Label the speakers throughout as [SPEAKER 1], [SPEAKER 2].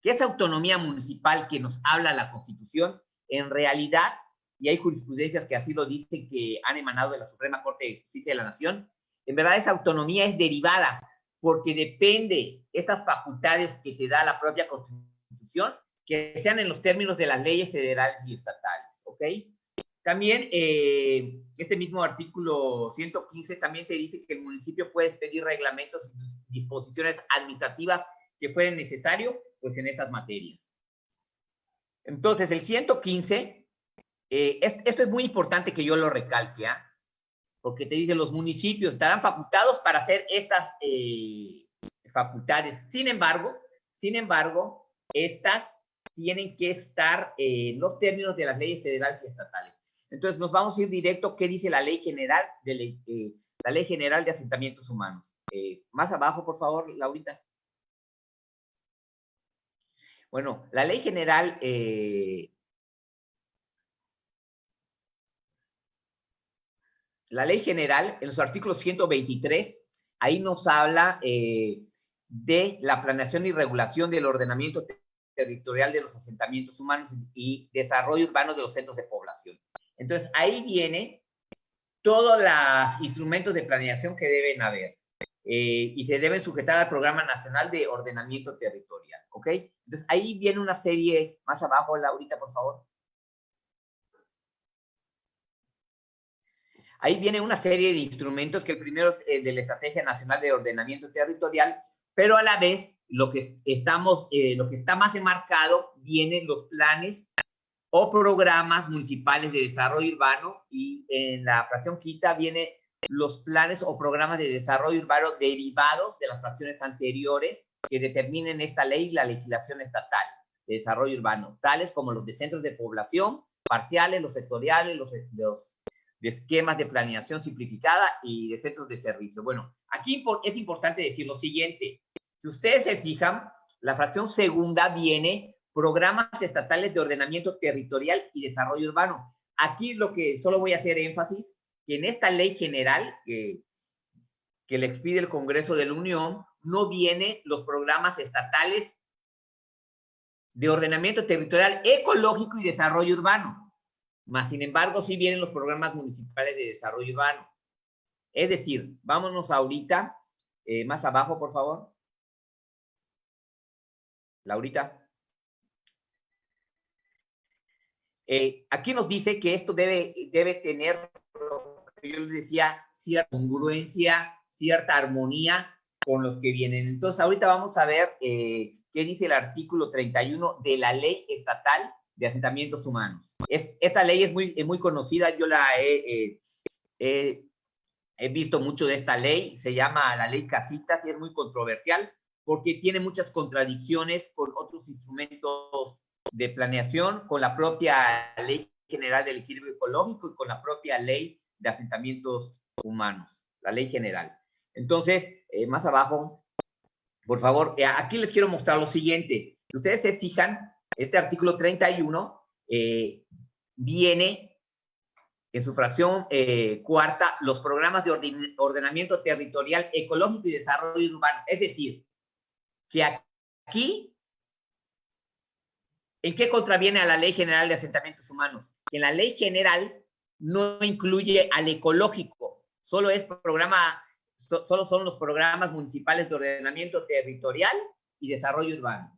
[SPEAKER 1] que esa autonomía municipal que nos habla la Constitución, en realidad, y hay jurisprudencias que así lo dicen, que han emanado de la Suprema Corte de Justicia de la Nación, en verdad esa autonomía es derivada, porque depende estas facultades que te da la propia Constitución, que sean en los términos de las leyes federales y estatales, ¿ok? También este mismo artículo 115 también te dice que el municipio puede expedir reglamentos y disposiciones administrativas que fueren necesarios, pues en estas materias. Entonces, el 115, esto es muy importante que yo lo recalque, ¿eh? Porque te dice, los municipios estarán facultados para hacer estas facultades. Sin embargo, estas tienen que estar en los términos de las leyes federales y estatales. Entonces, nos vamos a ir directo. ¿Qué dice la Ley General de Asentamientos Humanos? Más abajo, por favor, Laurita. Bueno, la Ley General en los artículos 123, ahí nos habla de la planeación y regulación del ordenamiento territorial de los asentamientos humanos y desarrollo urbano de los centros de población. Entonces, ahí viene todos los instrumentos de planeación que deben haber y se deben sujetar al Programa Nacional de Ordenamiento Territorial, ¿ok? Entonces, ahí viene una serie, más abajo, Laurita, por favor. Ahí viene una serie de instrumentos, que el primero es de la Estrategia Nacional de Ordenamiento Territorial, pero a la vez lo que está más enmarcado vienen los planes o programas municipales de desarrollo urbano, y en la fracción quinta viene los planes o programas de desarrollo urbano derivados de las fracciones anteriores que determinen esta ley y la legislación estatal de desarrollo urbano, tales como los de centros de población parciales, los sectoriales, los de esquemas de planeación simplificada y de centros de servicio. Bueno, aquí es importante decir lo siguiente. Si ustedes se fijan, la fracción segunda viene programas estatales de ordenamiento territorial y desarrollo urbano. Aquí lo que solo voy a hacer énfasis, que en esta ley general que le expide el Congreso de la Unión, no vienen los programas estatales de ordenamiento territorial ecológico y desarrollo urbano. Más sin embargo, sí vienen los programas municipales de desarrollo urbano. Es decir, vámonos ahorita, más abajo, por favor. Laurita. Aquí nos dice que esto debe tener, lo que yo les decía, cierta congruencia, cierta armonía con los que vienen. Entonces, ahorita vamos a ver qué dice el artículo 31 de la Ley Estatal de Asentamientos Humanos. Esta ley es muy conocida, yo la he visto mucho de esta ley, se llama la Ley Casitas y es muy controversial porque tiene muchas contradicciones con otros instrumentos de planeación, con la propia Ley General del Equilibrio Ecológico y con la propia Ley de Asentamientos Humanos, la Ley General. Entonces, más abajo, por favor, aquí les quiero mostrar lo siguiente. Si ustedes se fijan, este artículo 31 viene en su fracción cuarta los programas de ordenamiento territorial ecológico y desarrollo urbano. Es decir, que aquí, ¿en qué contraviene a la Ley General de Asentamientos Humanos? Que en la Ley General no incluye al ecológico, solo son los programas municipales de ordenamiento territorial y desarrollo urbano.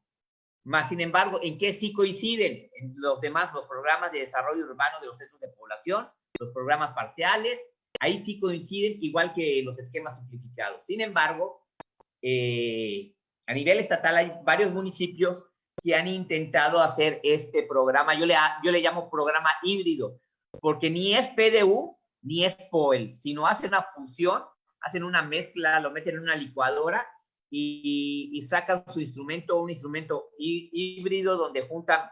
[SPEAKER 1] Más sin embargo, ¿en qué sí coinciden? En los demás, los programas de desarrollo urbano de los centros de población, los programas parciales, ahí sí coinciden, igual que los esquemas simplificados. Sin embargo, a nivel estatal hay varios municipios que han intentado hacer este programa, yo le llamo programa híbrido, porque ni es PDU ni es POEL, sino hacen una fusión, hacen una mezcla, lo meten en una licuadora y sacan un instrumento híbrido donde juntan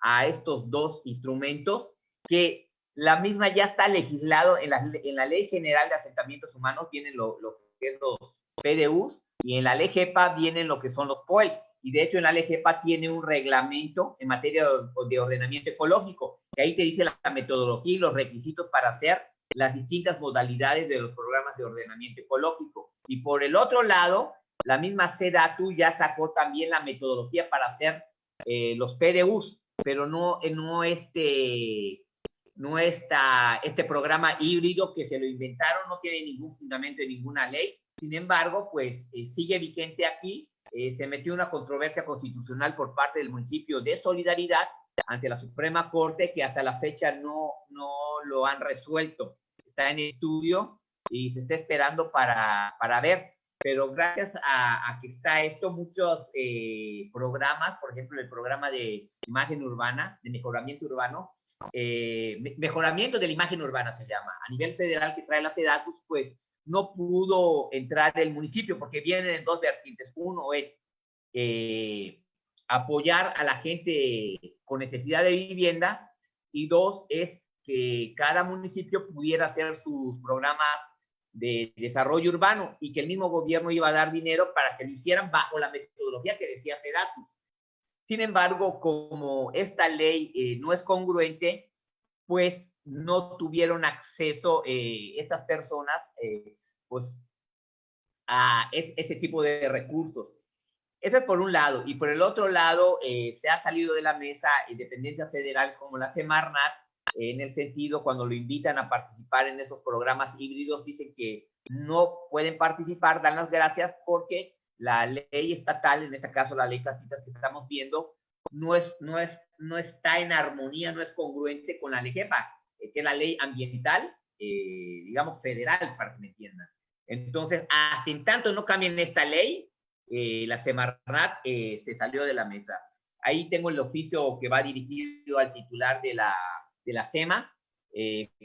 [SPEAKER 1] a estos dos instrumentos, que la misma ya está legislado en la Ley General de Asentamientos Humanos, vienen lo que es los PDUs, y en la Ley GEPA vienen lo que son los POELs. Y de hecho en la Ley GEPA tiene un reglamento en materia de ordenamiento ecológico, que ahí te dice la metodología y los requisitos para hacer las distintas modalidades de los programas de ordenamiento ecológico. Y por el otro lado, la misma SEDATU ya sacó también la metodología para hacer los PDUs, pero no este programa híbrido que se lo inventaron, no tiene ningún fundamento en ninguna ley. Sin embargo, pues sigue vigente aquí. Se metió una controversia constitucional por parte del municipio de Solidaridad ante la Suprema Corte, que hasta la fecha no lo han resuelto. Está en estudio y se está esperando para ver. Pero gracias a que está esto, muchos programas, por ejemplo, el programa de imagen urbana, de mejoramiento urbano, mejoramiento de la imagen urbana se llama, a nivel federal, que trae la SEDATUS, pues no pudo entrar el municipio porque vienen en dos vertientes. Uno es apoyar a la gente con necesidad de vivienda, y dos es que cada municipio pudiera hacer sus programas de desarrollo urbano y que el mismo gobierno iba a dar dinero para que lo hicieran bajo la metodología que decía SEDATUS. Sin embargo, como esta ley no es congruente, pues no tuvieron acceso estas personas pues a ese tipo de recursos. Eso es por un lado. Y por el otro lado, se ha salido de la mesa dependencias federales como la Semarnat, en el sentido, cuando lo invitan a participar en esos programas híbridos, dicen que no pueden participar, dan las gracias porque la ley estatal, en este caso la ley Casitas que estamos viendo, no está en armonía, no es congruente con la ley GEPA, que es la ley ambiental, digamos, federal, para que me entiendan. Entonces, hasta en tanto no cambien esta ley, la Semarnat se salió de la mesa. Ahí tengo el oficio que va dirigido al titular de la SEMA,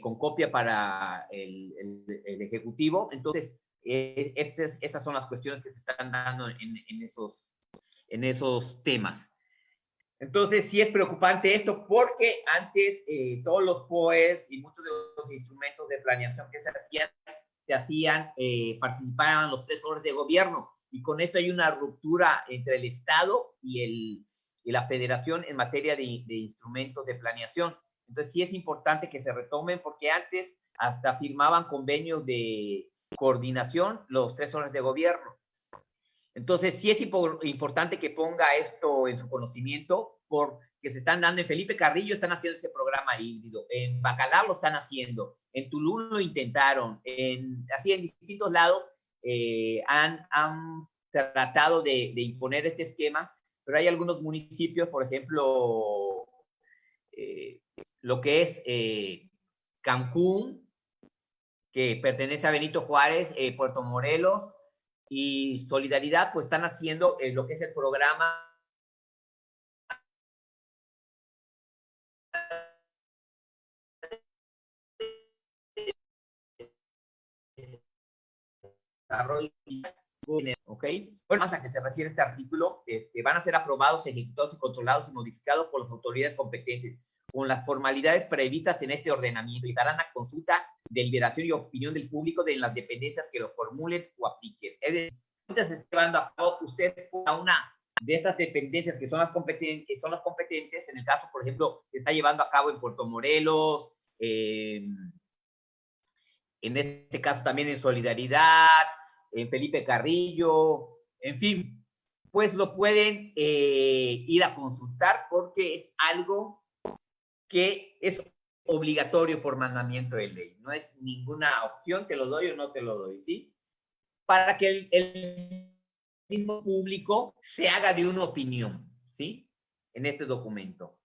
[SPEAKER 1] con copia para el Ejecutivo. Entonces, esas son las cuestiones que se están dando en esos temas. Entonces, sí es preocupante esto, porque antes todos los POEs y muchos de los instrumentos de planeación que se hacían participaban los 3 órdenes de gobierno, y con esto hay una ruptura entre el Estado y la Federación en materia de instrumentos de planeación. Entonces sí es importante que se retomen, porque antes hasta firmaban convenios de coordinación los 3 órdenes de gobierno. Entonces sí es importante que ponga esto en su conocimiento, porque se están dando en Felipe Carrillo, están haciendo ese programa híbrido, en Bacalar lo están haciendo, en Tulum lo intentaron, así en distintos lados han tratado de imponer este esquema, pero hay algunos municipios, por ejemplo, lo que es Cancún, que pertenece a Benito Juárez, Puerto Morelos y Solidaridad, pues están haciendo lo que es el programa desarrollo, ¿ok? Bueno, más a que se refiere este artículo, van a ser aprobados, ejecutados y controlados y modificados por las autoridades competentes, con las formalidades previstas en este ordenamiento, y darán a consulta, deliberación y opinión del público de las dependencias que lo formulen o apliquen. Es decir, se está llevando a cabo, usted a una de estas dependencias que son las competentes, en el caso, por ejemplo, se está llevando a cabo en Puerto Morelos, en este caso también en Solidaridad, en Felipe Carrillo, en fin, pues lo pueden ir a consultar, porque es algo que es obligatorio por mandamiento de ley. No es ninguna opción, te lo doy o no te lo doy, ¿sí? Para que el mismo público se haga de una opinión, ¿sí? En este documento.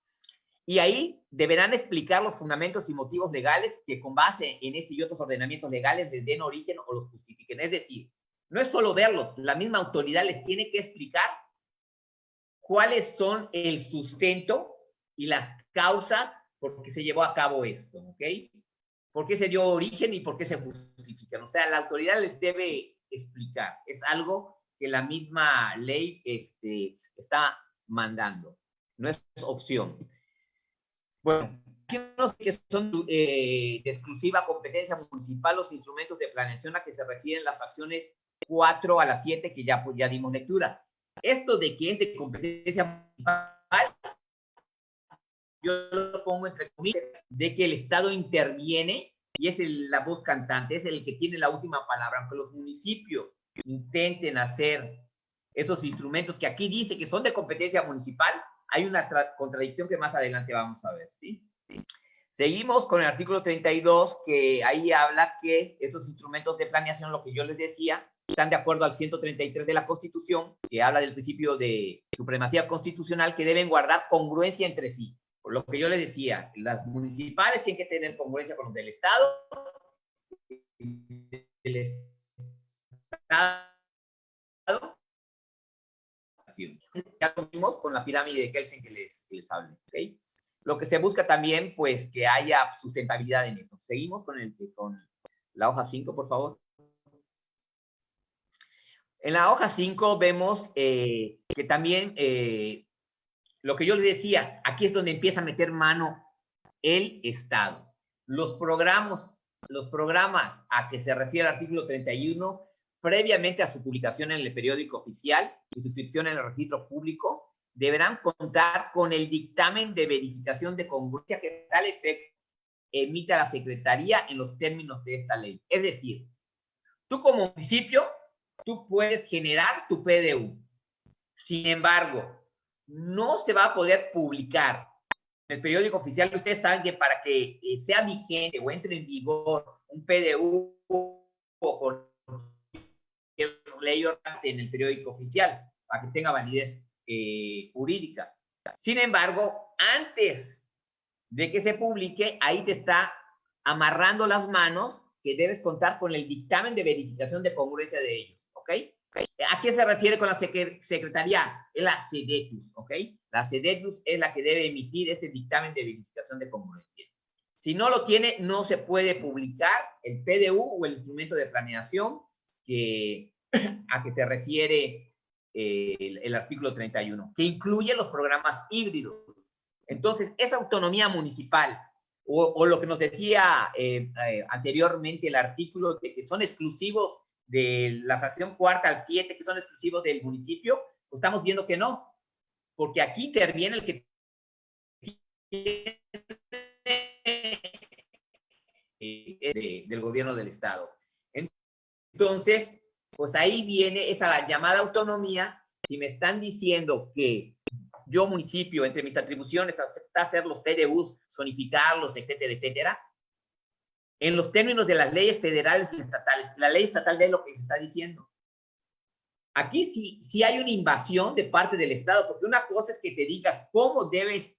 [SPEAKER 1] Y ahí deberán explicar los fundamentos y motivos legales que, con base en este y otros ordenamientos legales, les den origen o los justifiquen. Es decir, no es solo verlos, la misma autoridad les tiene que explicar cuáles son el sustento y las causas por qué se llevó a cabo esto, ¿ok? ¿Por qué se dio origen y por qué se justifican? O sea, la autoridad les debe explicar. Es algo que la misma ley está mandando. No es opción. Bueno, aquí no sé que son de exclusiva competencia municipal los instrumentos de planeación a que se refieren las fracciones 4 a las 7 que ya dimos lectura. Esto de que es de competencia municipal, yo lo pongo entre comillas, de que el Estado interviene y es la voz cantante, es el que tiene la última palabra. Aunque los municipios intenten hacer esos instrumentos que aquí dice que son de competencia municipal, hay una contradicción que más adelante vamos a ver, ¿sí? Seguimos con el artículo 32, que ahí habla que estos instrumentos de planeación, lo que yo les decía, están de acuerdo al 133 de la Constitución, que habla del principio de supremacía constitucional, que deben guardar congruencia entre sí. Por lo que yo les decía, las municipales tienen que tener congruencia con los del Estado, del Estado. Ya lo vimos con la pirámide de Kelsen que les hablé, ¿ok? Lo que se busca también, pues, que haya sustentabilidad en esto. Seguimos con la hoja 5, por favor. En la hoja 5 vemos que también lo que yo les decía, aquí es donde empieza a meter mano el Estado. Los programas a que se refiere el artículo 31, previamente a su publicación en el periódico oficial y suscripción en el registro público, deberán contar con el dictamen de verificación de congruencia que tal efecto emita la Secretaría en los términos de esta ley. Es decir, tú como municipio, tú puedes generar tu PDU. Sin embargo, no se va a poder publicar en el periódico oficial. Ustedes saben que para que sea vigente o entre en vigor un PDU o con ley en el periódico oficial, para que tenga validez jurídica. Sin embargo, antes de que se publique, ahí te está amarrando las manos que debes contar con el dictamen de verificación de congruencia de ellos, ¿ok? ¿A qué se refiere con la Secretaría? Es la SEDETUS, ¿ok? La SEDETUS es la que debe emitir este dictamen de verificación de congruencia. Si no lo tiene, no se puede publicar el PDU o el instrumento de planeación a que se refiere el artículo 31, que incluye los programas híbridos. Entonces, esa autonomía municipal, o lo que nos decía anteriormente el artículo, de que son exclusivos de la fracción cuarta al 7, que son exclusivos del municipio, pues estamos viendo que no, porque aquí interviene el que del gobierno del Estado. Entonces, pues ahí viene esa llamada autonomía. Si me están diciendo que yo, municipio, entre mis atribuciones, acepta hacer los PDUs, zonificarlos, etcétera, etcétera, en los términos de las leyes federales y estatales, la ley estatal ve lo que se está diciendo. Aquí sí hay una invasión de parte del Estado, porque una cosa es que te diga cómo debes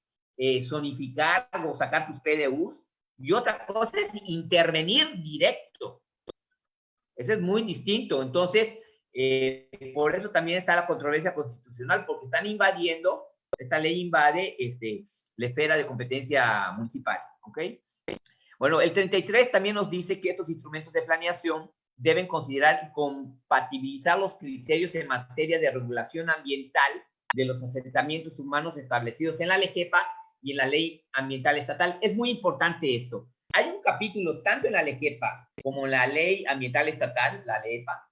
[SPEAKER 1] zonificar o sacar tus PDUs, y otra cosa es intervenir directo. Eso es muy distinto. Entonces, por eso también está la controversia constitucional, porque están invadiendo, esta ley invade la esfera de competencia municipal, ¿ok? Bueno, el 33 también nos dice que estos instrumentos de planeación deben considerar y compatibilizar los criterios en materia de regulación ambiental de los asentamientos humanos establecidos en la LEGEPA y en la Ley Ambiental Estatal. Es muy importante esto. Hay un capítulo tanto en la LEGEPA como en la Ley Ambiental Estatal, la LEPA,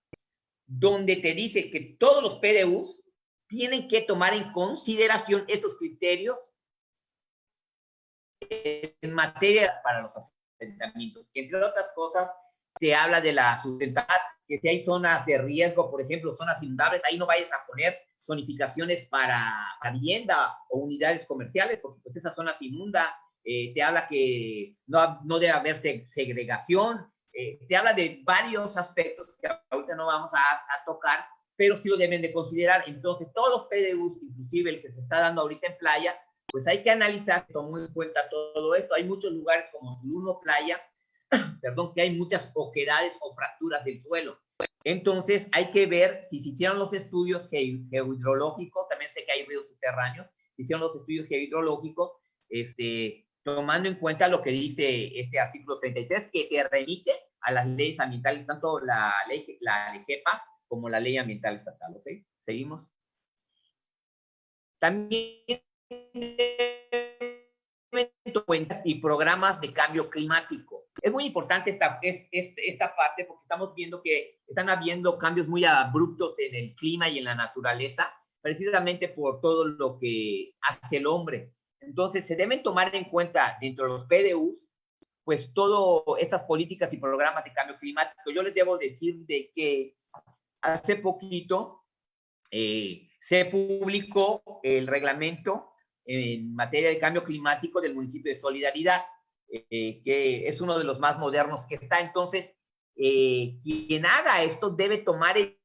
[SPEAKER 1] donde te dice que todos los PDUs tienen que tomar en consideración estos criterios en materia para los asentamientos, que entre otras cosas te habla de la sustentabilidad, que si hay zonas de riesgo, por ejemplo, zonas inundables, ahí no vayas a poner zonificaciones para vivienda o unidades comerciales, porque pues esa zona se inunda. Te habla que no debe haber segregación, te habla de varios aspectos que ahorita no vamos a tocar, pero sí lo deben de considerar. Entonces, todos los PDUs, inclusive el que se está dando ahorita en playa, pues hay que analizar, tomar en cuenta todo esto. Hay muchos lugares como Tulum Playa, perdón, que hay muchas oquedades o fracturas del suelo. Entonces, hay que ver si se hicieron los estudios geohidrológicos, también sé que hay ríos subterráneos, si hicieron los estudios geohidrológicos, tomando en cuenta lo que dice este artículo 33, que te remite a las leyes ambientales, tanto la LEGEPA como la ley ambiental estatal, ¿ok? Seguimos. También y programas de cambio climático. Es muy importante esta parte porque estamos viendo que están habiendo cambios muy abruptos en el clima y en la naturaleza, precisamente por todo lo que hace el hombre. Entonces, se deben tomar en cuenta dentro de los PDUs, pues, todas estas políticas y programas de cambio climático. Yo les debo decir de que hace poquito se publicó el reglamento en materia de cambio climático del municipio de Solidaridad, que es uno de los más modernos que está. Entonces, quien haga esto debe tomar en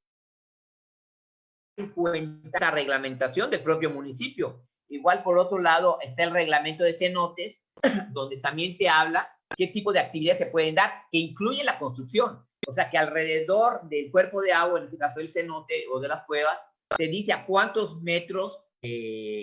[SPEAKER 1] cuenta la reglamentación del propio municipio. Igual, por otro lado, está el reglamento de cenotes, donde también te habla qué tipo de actividades se pueden dar, que incluye la construcción. O sea, que alrededor del cuerpo de agua, en este caso del cenote o de las cuevas, te dice a cuántos metros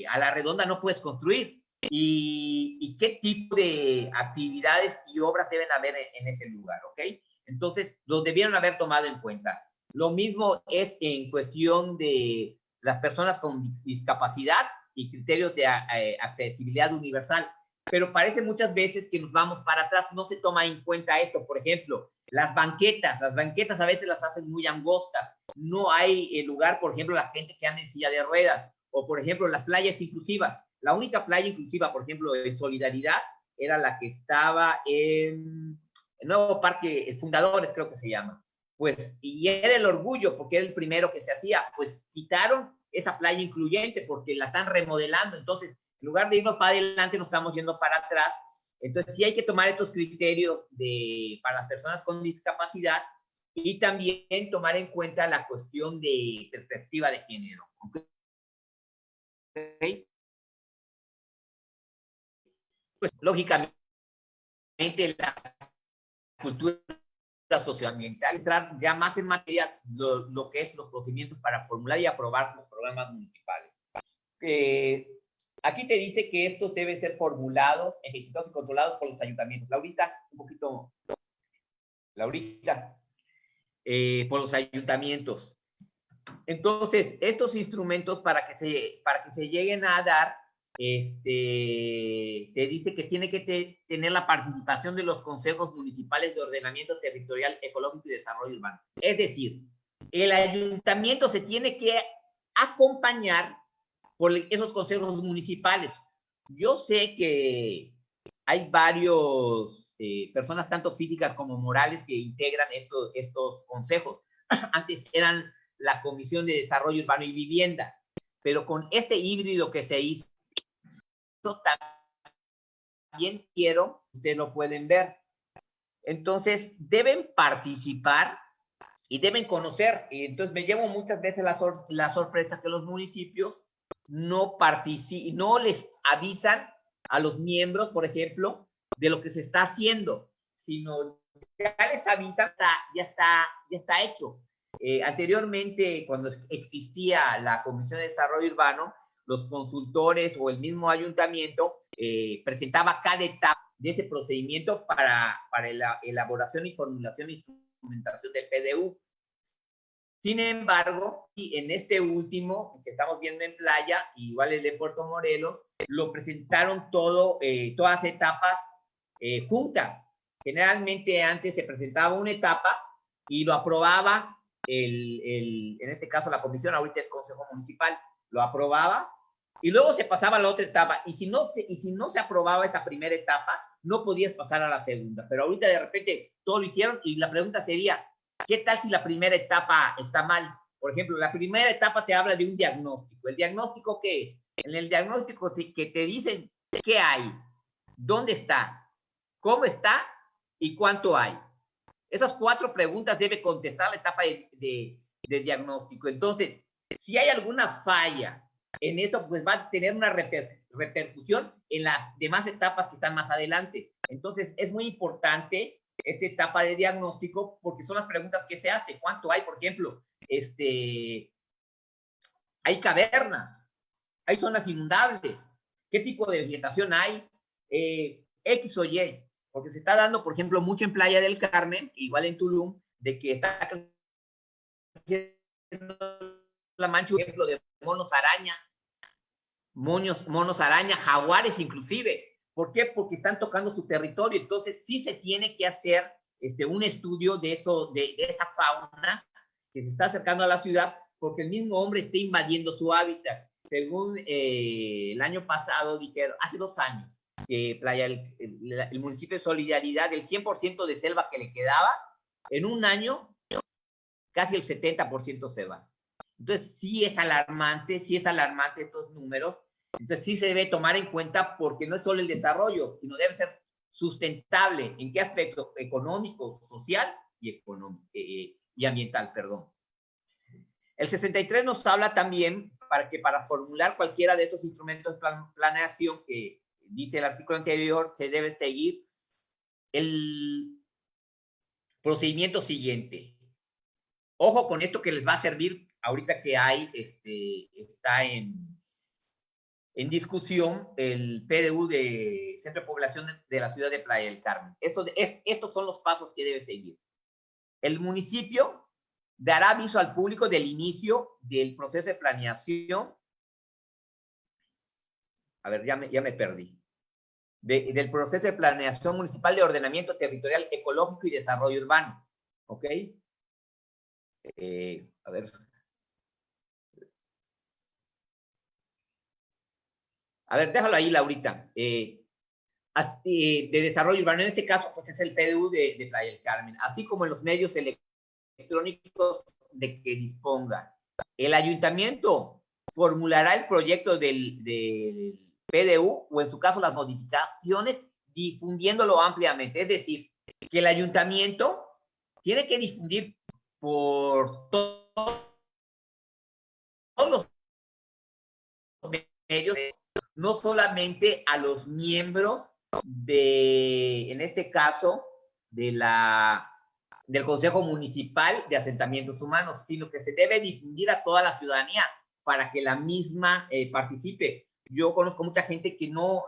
[SPEAKER 1] a la redonda no puedes construir y qué tipo de actividades y obras deben haber en ese lugar, ¿ok? Entonces, los debieron haber tomado en cuenta. Lo mismo es en cuestión de las personas con discapacidad y criterios de accesibilidad universal. Pero parece muchas veces que nos vamos para atrás, no se toma en cuenta esto. Por ejemplo, las banquetas a veces las hacen muy angostas. No hay lugar, por ejemplo, la gente que anda en silla de ruedas, o por ejemplo, las playas inclusivas. La única playa inclusiva, por ejemplo, en Solidaridad, era la que estaba en el nuevo parque Fundadores, creo que se llama. Pues, y era el orgullo, porque era el primero que se hacía. Pues quitaron esa playa incluyente porque la están remodelando. Entonces, en lugar de irnos para adelante, nos estamos yendo para atrás. Entonces, sí hay que tomar estos criterios para las personas con discapacidad y también tomar en cuenta la cuestión de perspectiva de género. ¿Okay? Pues, lógicamente, la cultura socioambiental, entrar ya más en materia lo que es los procedimientos para formular y aprobar los programas municipales. Aquí te dice que estos deben ser formulados, ejecutados y controlados por los ayuntamientos. Laurita, un poquito. Laurita, por los ayuntamientos. Entonces, estos instrumentos para que se lleguen a dar, te dice que tiene que tener la participación de los consejos municipales de ordenamiento territorial, ecológico y desarrollo urbano. Es decir, el ayuntamiento se tiene que acompañar por esos consejos municipales. Yo sé que hay varios personas, tanto físicas como morales, que integran estos consejos. Antes eran la Comisión de Desarrollo Urbano y Vivienda, pero con este híbrido que se hizo, también quiero, ustedes lo pueden ver. Entonces, deben participar y deben conocer. Y entonces me llevo muchas veces la sorpresa que los municipios no les avisan a los miembros, por ejemplo, de lo que se está haciendo, sino ya les avisan, ya está hecho. Anteriormente, cuando existía la Comisión de Desarrollo Urbano, los consultores o el mismo ayuntamiento presentaba cada etapa de ese procedimiento para la elaboración y formulación e instrumentación del PDU. Sin embargo, en este último que estamos viendo en Playa, igual el de Puerto Morelos, lo presentaron todas etapas juntas. Generalmente antes se presentaba una etapa y lo aprobaba en este caso la comisión, ahorita es Consejo Municipal, lo aprobaba y luego se pasaba a la otra etapa. Y si no se aprobaba esa primera etapa, no podías pasar a la segunda. Pero ahorita de repente todo lo hicieron y la pregunta sería, ¿qué tal si la primera etapa está mal? Por ejemplo, la primera etapa te habla de un diagnóstico. ¿El diagnóstico qué es? En el diagnóstico que te dicen qué hay, dónde está, cómo está y cuánto hay. Esas 4 preguntas debe contestar la etapa de diagnóstico. Entonces, si hay alguna falla en esto, pues va a tener una repercusión en las demás etapas que están más adelante. Entonces, es muy importante esta etapa de diagnóstico porque son las preguntas que se hace. ¿Cuánto hay? Por ejemplo, hay cavernas, hay zonas inundables, ¿qué tipo de vegetación hay? X o Y, porque se está dando, por ejemplo, mucho en Playa del Carmen, igual en Tulum, de que está creciendo la mancha, por ejemplo, de monos araña, jaguares inclusive. ¿Por qué? Porque están tocando su territorio. Entonces sí se tiene que hacer un estudio de esa fauna que se está acercando a la ciudad, porque el mismo hombre está invadiendo su hábitat. Según el año pasado, dijeron, hace 2 años, que el municipio de Solidaridad, del 100% de selva que le quedaba, en un año, casi el 70% se va. Entonces, sí es alarmante estos números. Entonces sí se debe tomar en cuenta porque no es solo el desarrollo, sino debe ser sustentable. ¿En qué aspecto? Económico, social y ambiental, perdón. El 63 nos habla también para formular cualquiera de estos instrumentos de planeación que dice el artículo anterior, se debe seguir el procedimiento siguiente. Ojo con esto que les va a servir ahorita que está en discusión el PDU de Centro de Población de la ciudad de Playa del Carmen. Estos son los pasos que debe seguir. El municipio dará aviso al público del inicio del proceso de planeación. A ver, ya me perdí. Del proceso de planeación municipal de ordenamiento territorial ecológico y desarrollo urbano. ¿Ok? A ver. A ver, déjalo ahí, Laurita. De desarrollo urbano, en este caso, pues es el PDU de Playa del Carmen, así como en los medios electrónicos de que disponga. El ayuntamiento formulará el proyecto del PDU o en su caso las modificaciones difundiéndolo ampliamente. Es decir, que el ayuntamiento tiene que difundir por todos los medios, no solamente a los miembros en este caso, del Consejo Municipal de Asentamientos Humanos, sino que se debe difundir a toda la ciudadanía para que la misma participe. Yo conozco mucha gente que no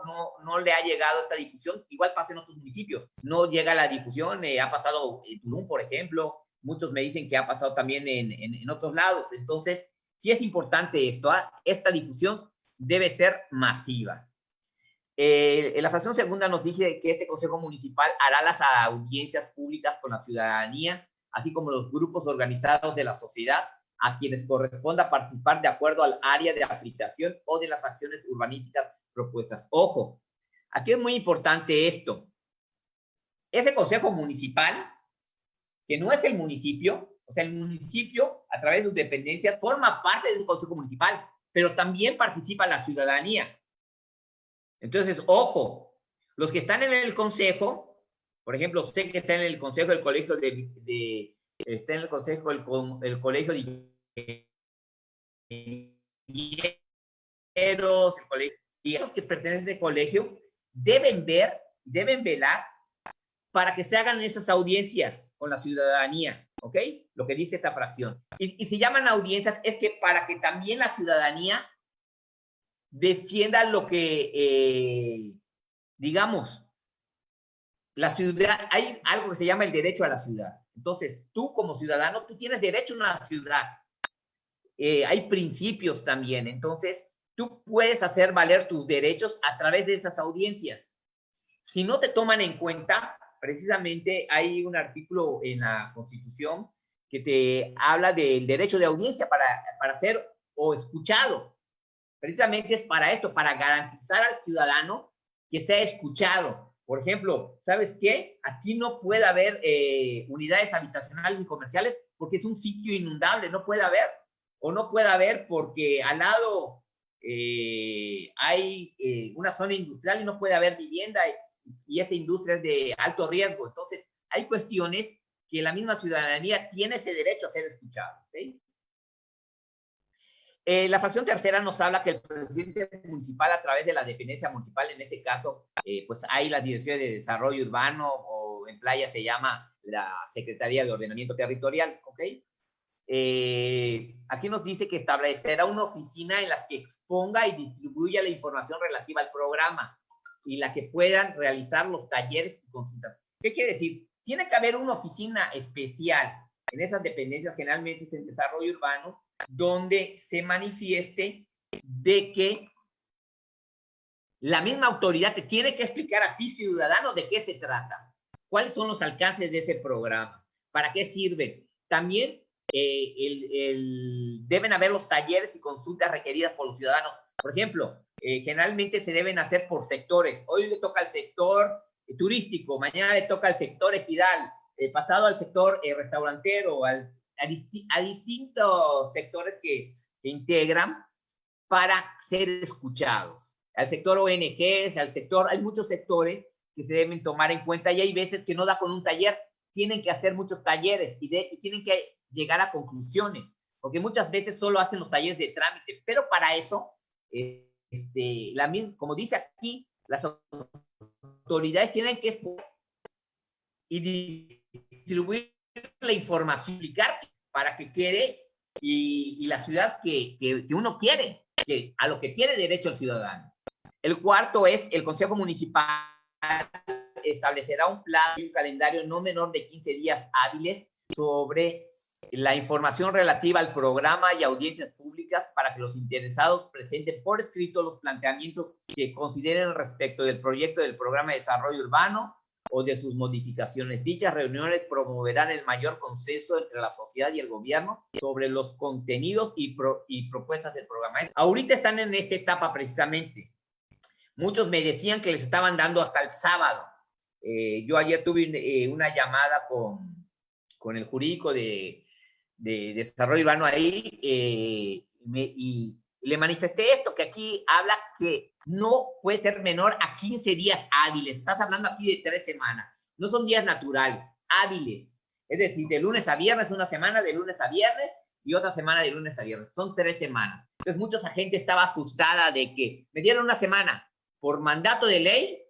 [SPEAKER 1] le ha llegado esta difusión, igual pasa en otros municipios, no llega la difusión, ha pasado en Tulum, por ejemplo, muchos me dicen que ha pasado también en otros lados, entonces sí es importante esto, esta difusión debe ser masiva. En la fracción segunda nos dice que este Consejo Municipal hará las audiencias públicas con la ciudadanía, así como los grupos organizados de la sociedad, a quienes corresponda participar de acuerdo al área de aplicación o de las acciones urbanísticas propuestas. Ojo, aquí es muy importante esto. Ese Consejo Municipal, que no es el municipio, o sea, el municipio, a través de sus dependencias, forma parte de ese Consejo Municipal, pero también participa la ciudadanía. Entonces, ojo, los que están en el consejo, por ejemplo, sé que están en el consejo del colegio está en el consejo el colegio de ingenieros, el colegio, y esos que pertenecen al colegio deben velar para que se hagan esas audiencias con la ciudadanía, ¿ok? Lo que dice esta fracción. Y se llaman audiencias es que para que también la ciudadanía defienda lo que, digamos, la ciudad, hay algo que se llama el derecho a la ciudad. Entonces, tú como ciudadano, tú tienes derecho a una ciudad. Hay principios también. Entonces, tú puedes hacer valer tus derechos a través de estas audiencias. Si no te toman en cuenta, precisamente hay un artículo en la Constitución que te habla del derecho de audiencia para ser o escuchado. Precisamente es para esto, para garantizar al ciudadano que sea escuchado. Por ejemplo, ¿sabes qué? Aquí no puede haber unidades habitacionales y comerciales porque es un sitio inundable, no puede haber. O no puede haber porque al lado hay una zona industrial y no puede haber vivienda y esta industria es de alto riesgo. Entonces, hay cuestiones que la misma ciudadanía tiene ese derecho a ser escuchado. ¿Sí? La fracción tercera nos habla que el presidente municipal, a través de la dependencia municipal, en este caso, pues hay las direcciones de desarrollo urbano o en playa se llama la Secretaría de Ordenamiento Territorial, ¿ok? Aquí nos dice que establecerá una oficina en la que exponga y distribuya la información relativa al programa y la que puedan realizar los talleres y consultas. ¿Qué quiere decir? Tiene que haber una oficina especial en esas dependencias, generalmente es en desarrollo urbano, donde se manifieste de que la misma autoridad te tiene que explicar a ti, ciudadano, de qué se trata, cuáles son los alcances de ese programa, para qué sirven. También deben haber los talleres y consultas requeridas por los ciudadanos. Por ejemplo, generalmente se deben hacer por sectores. Hoy le toca al sector turístico, mañana le toca al sector ejidal, pasado al sector restaurantero, a distintos sectores que integran para ser escuchados. Al sector ONGs, al sector, hay muchos sectores que se deben tomar en cuenta y hay veces que no da con un taller, tienen que hacer muchos talleres y tienen que llegar a conclusiones, porque muchas veces solo hacen los talleres de trámite, pero para eso, como dice aquí, las autoridades tienen que y distribuir la información, explicar para que quede y la ciudad que uno quiere, a lo que tiene derecho el ciudadano. El cuarto es el Consejo Municipal establecerá un plazo y un calendario no menor de 15 días hábiles sobre la información relativa al programa y audiencias públicas para que los interesados presenten por escrito los planteamientos que consideren respecto del proyecto del programa de desarrollo urbano o de sus modificaciones. Dichas reuniones promoverán el mayor consenso entre la sociedad y el gobierno sobre los contenidos y propuestas del programa. Ahorita están en esta etapa precisamente. Muchos me decían que les estaban dando hasta el sábado. Yo ayer tuve una llamada con el jurídico de desarrollo urbano ahí y le manifesté esto, que aquí habla que no puede ser menor a 15 días hábiles. Estás hablando aquí de 3 semanas. No son días naturales, hábiles. Es decir, de lunes a viernes, una semana de lunes a viernes y otra semana de lunes a viernes. Son 3 semanas. Entonces, mucha gente estaba asustada de que me dieron una semana. Por mandato de ley,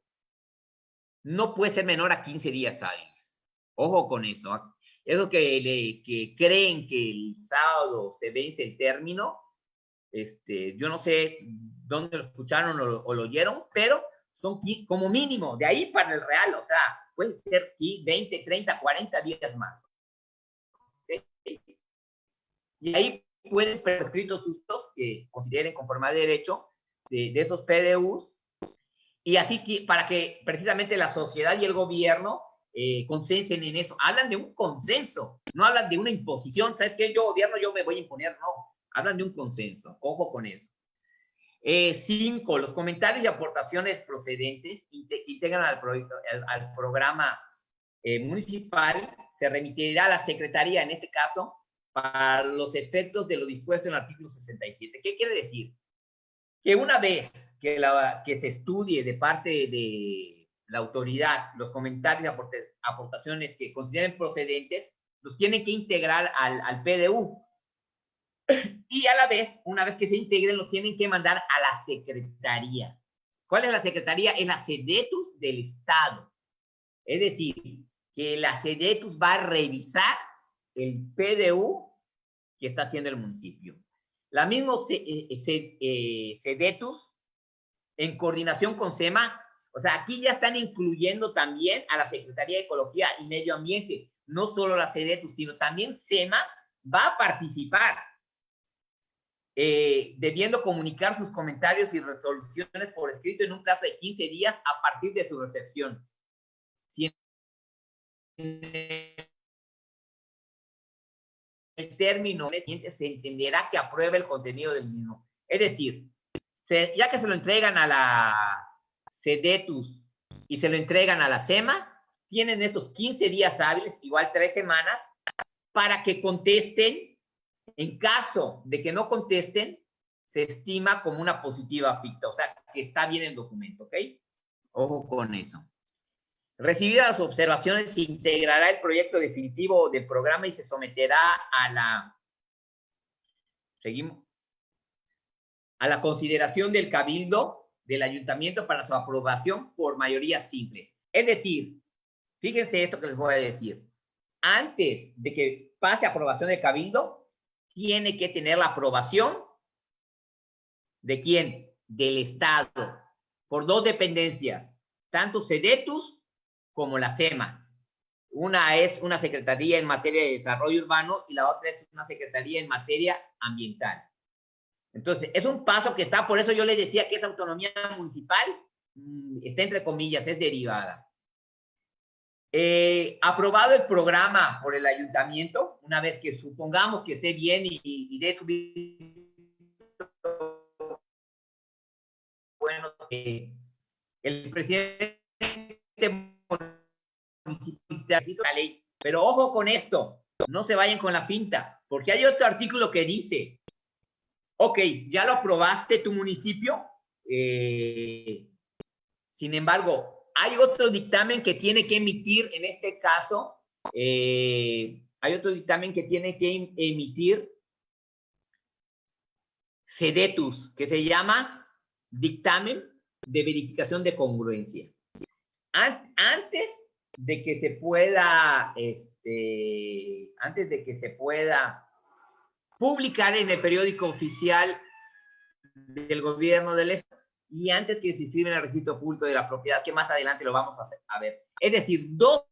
[SPEAKER 1] no puede ser menor a 15 días hábiles. Ojo con eso. Eso que creen que el sábado se vence el término, yo no sé dónde lo escucharon o lo oyeron, pero son como mínimo, de ahí para el real, o sea, puede ser 20, 30, 40 días más. ¿Okay? Y ahí pueden prescritos sustos que consideren conformidad de derecho de esos PDUs, y así que, para que precisamente la sociedad y el gobierno consensen en eso. Hablan de un consenso, no hablan de una imposición. ¿Sabes qué? Yo, gobierno, yo me voy a imponer. No, hablan de un consenso. Ojo con eso. 5. Los comentarios y aportaciones procedentes integran al programa municipal. Se remitirá a la Secretaría, en este caso, para los efectos de lo dispuesto en el artículo 67. ¿Qué quiere decir? Que una vez que se estudie de parte de la autoridad los comentarios y aportaciones que consideren procedentes, los tienen que integrar al PDU. Y a la vez, una vez que se integren, los tienen que mandar a la Secretaría. ¿Cuál es la Secretaría? Es la SEDETUS del Estado. Es decir, que la SEDETUS va a revisar el PDU que está haciendo el municipio. La misma SEDETUS, en coordinación con SEMA, o sea, aquí ya están incluyendo también a la Secretaría de Ecología y Medio Ambiente, no solo la SEDETUS, sino también SEMA va a participar, debiendo comunicar sus comentarios y resoluciones por escrito en un plazo de 15 días a partir de su recepción. Si en el término se entenderá que aprueba el contenido del mismo. Es decir, ya que se lo entregan a la SEDETUS y se lo entregan a la SEMA, tienen estos 15 días hábiles, igual 3 semanas, para que contesten. En caso de que no contesten, se estima como una positiva ficta, o sea, que está bien el documento, ¿ok? Ojo con eso. Recibidas las observaciones, se integrará el proyecto definitivo del programa y se someterá a la consideración del cabildo del ayuntamiento para su aprobación por mayoría simple. Es decir, fíjense esto que les voy a decir. Antes de que pase aprobación del cabildo, tiene que tener la aprobación ¿de quién? Del Estado, por 2 dependencias, tanto SEDETUS como la SEMA. Una es una secretaría en materia de desarrollo urbano y la otra es una secretaría en materia ambiental. Entonces, es un paso que está, por eso yo les decía que esa autonomía municipal está entre comillas, es derivada. Aprobado el programa por el ayuntamiento, una vez que supongamos que esté bien y dé su bueno, el presidente municipal la ley, pero ojo con esto, no se vayan con la finta, porque hay otro artículo que dice Ok, ya lo aprobaste tu municipio. Sin embargo, hay otro dictamen que tiene que emitir, en este caso, hay otro dictamen que tiene que emitir SEDETUS, que se llama dictamen de verificación de congruencia. Antes de que se pueda, antes de que se pueda publicar en el periódico oficial del gobierno del Estado y antes que se inscriba en el registro público de la propiedad, que más adelante lo vamos a ver. Es decir, dos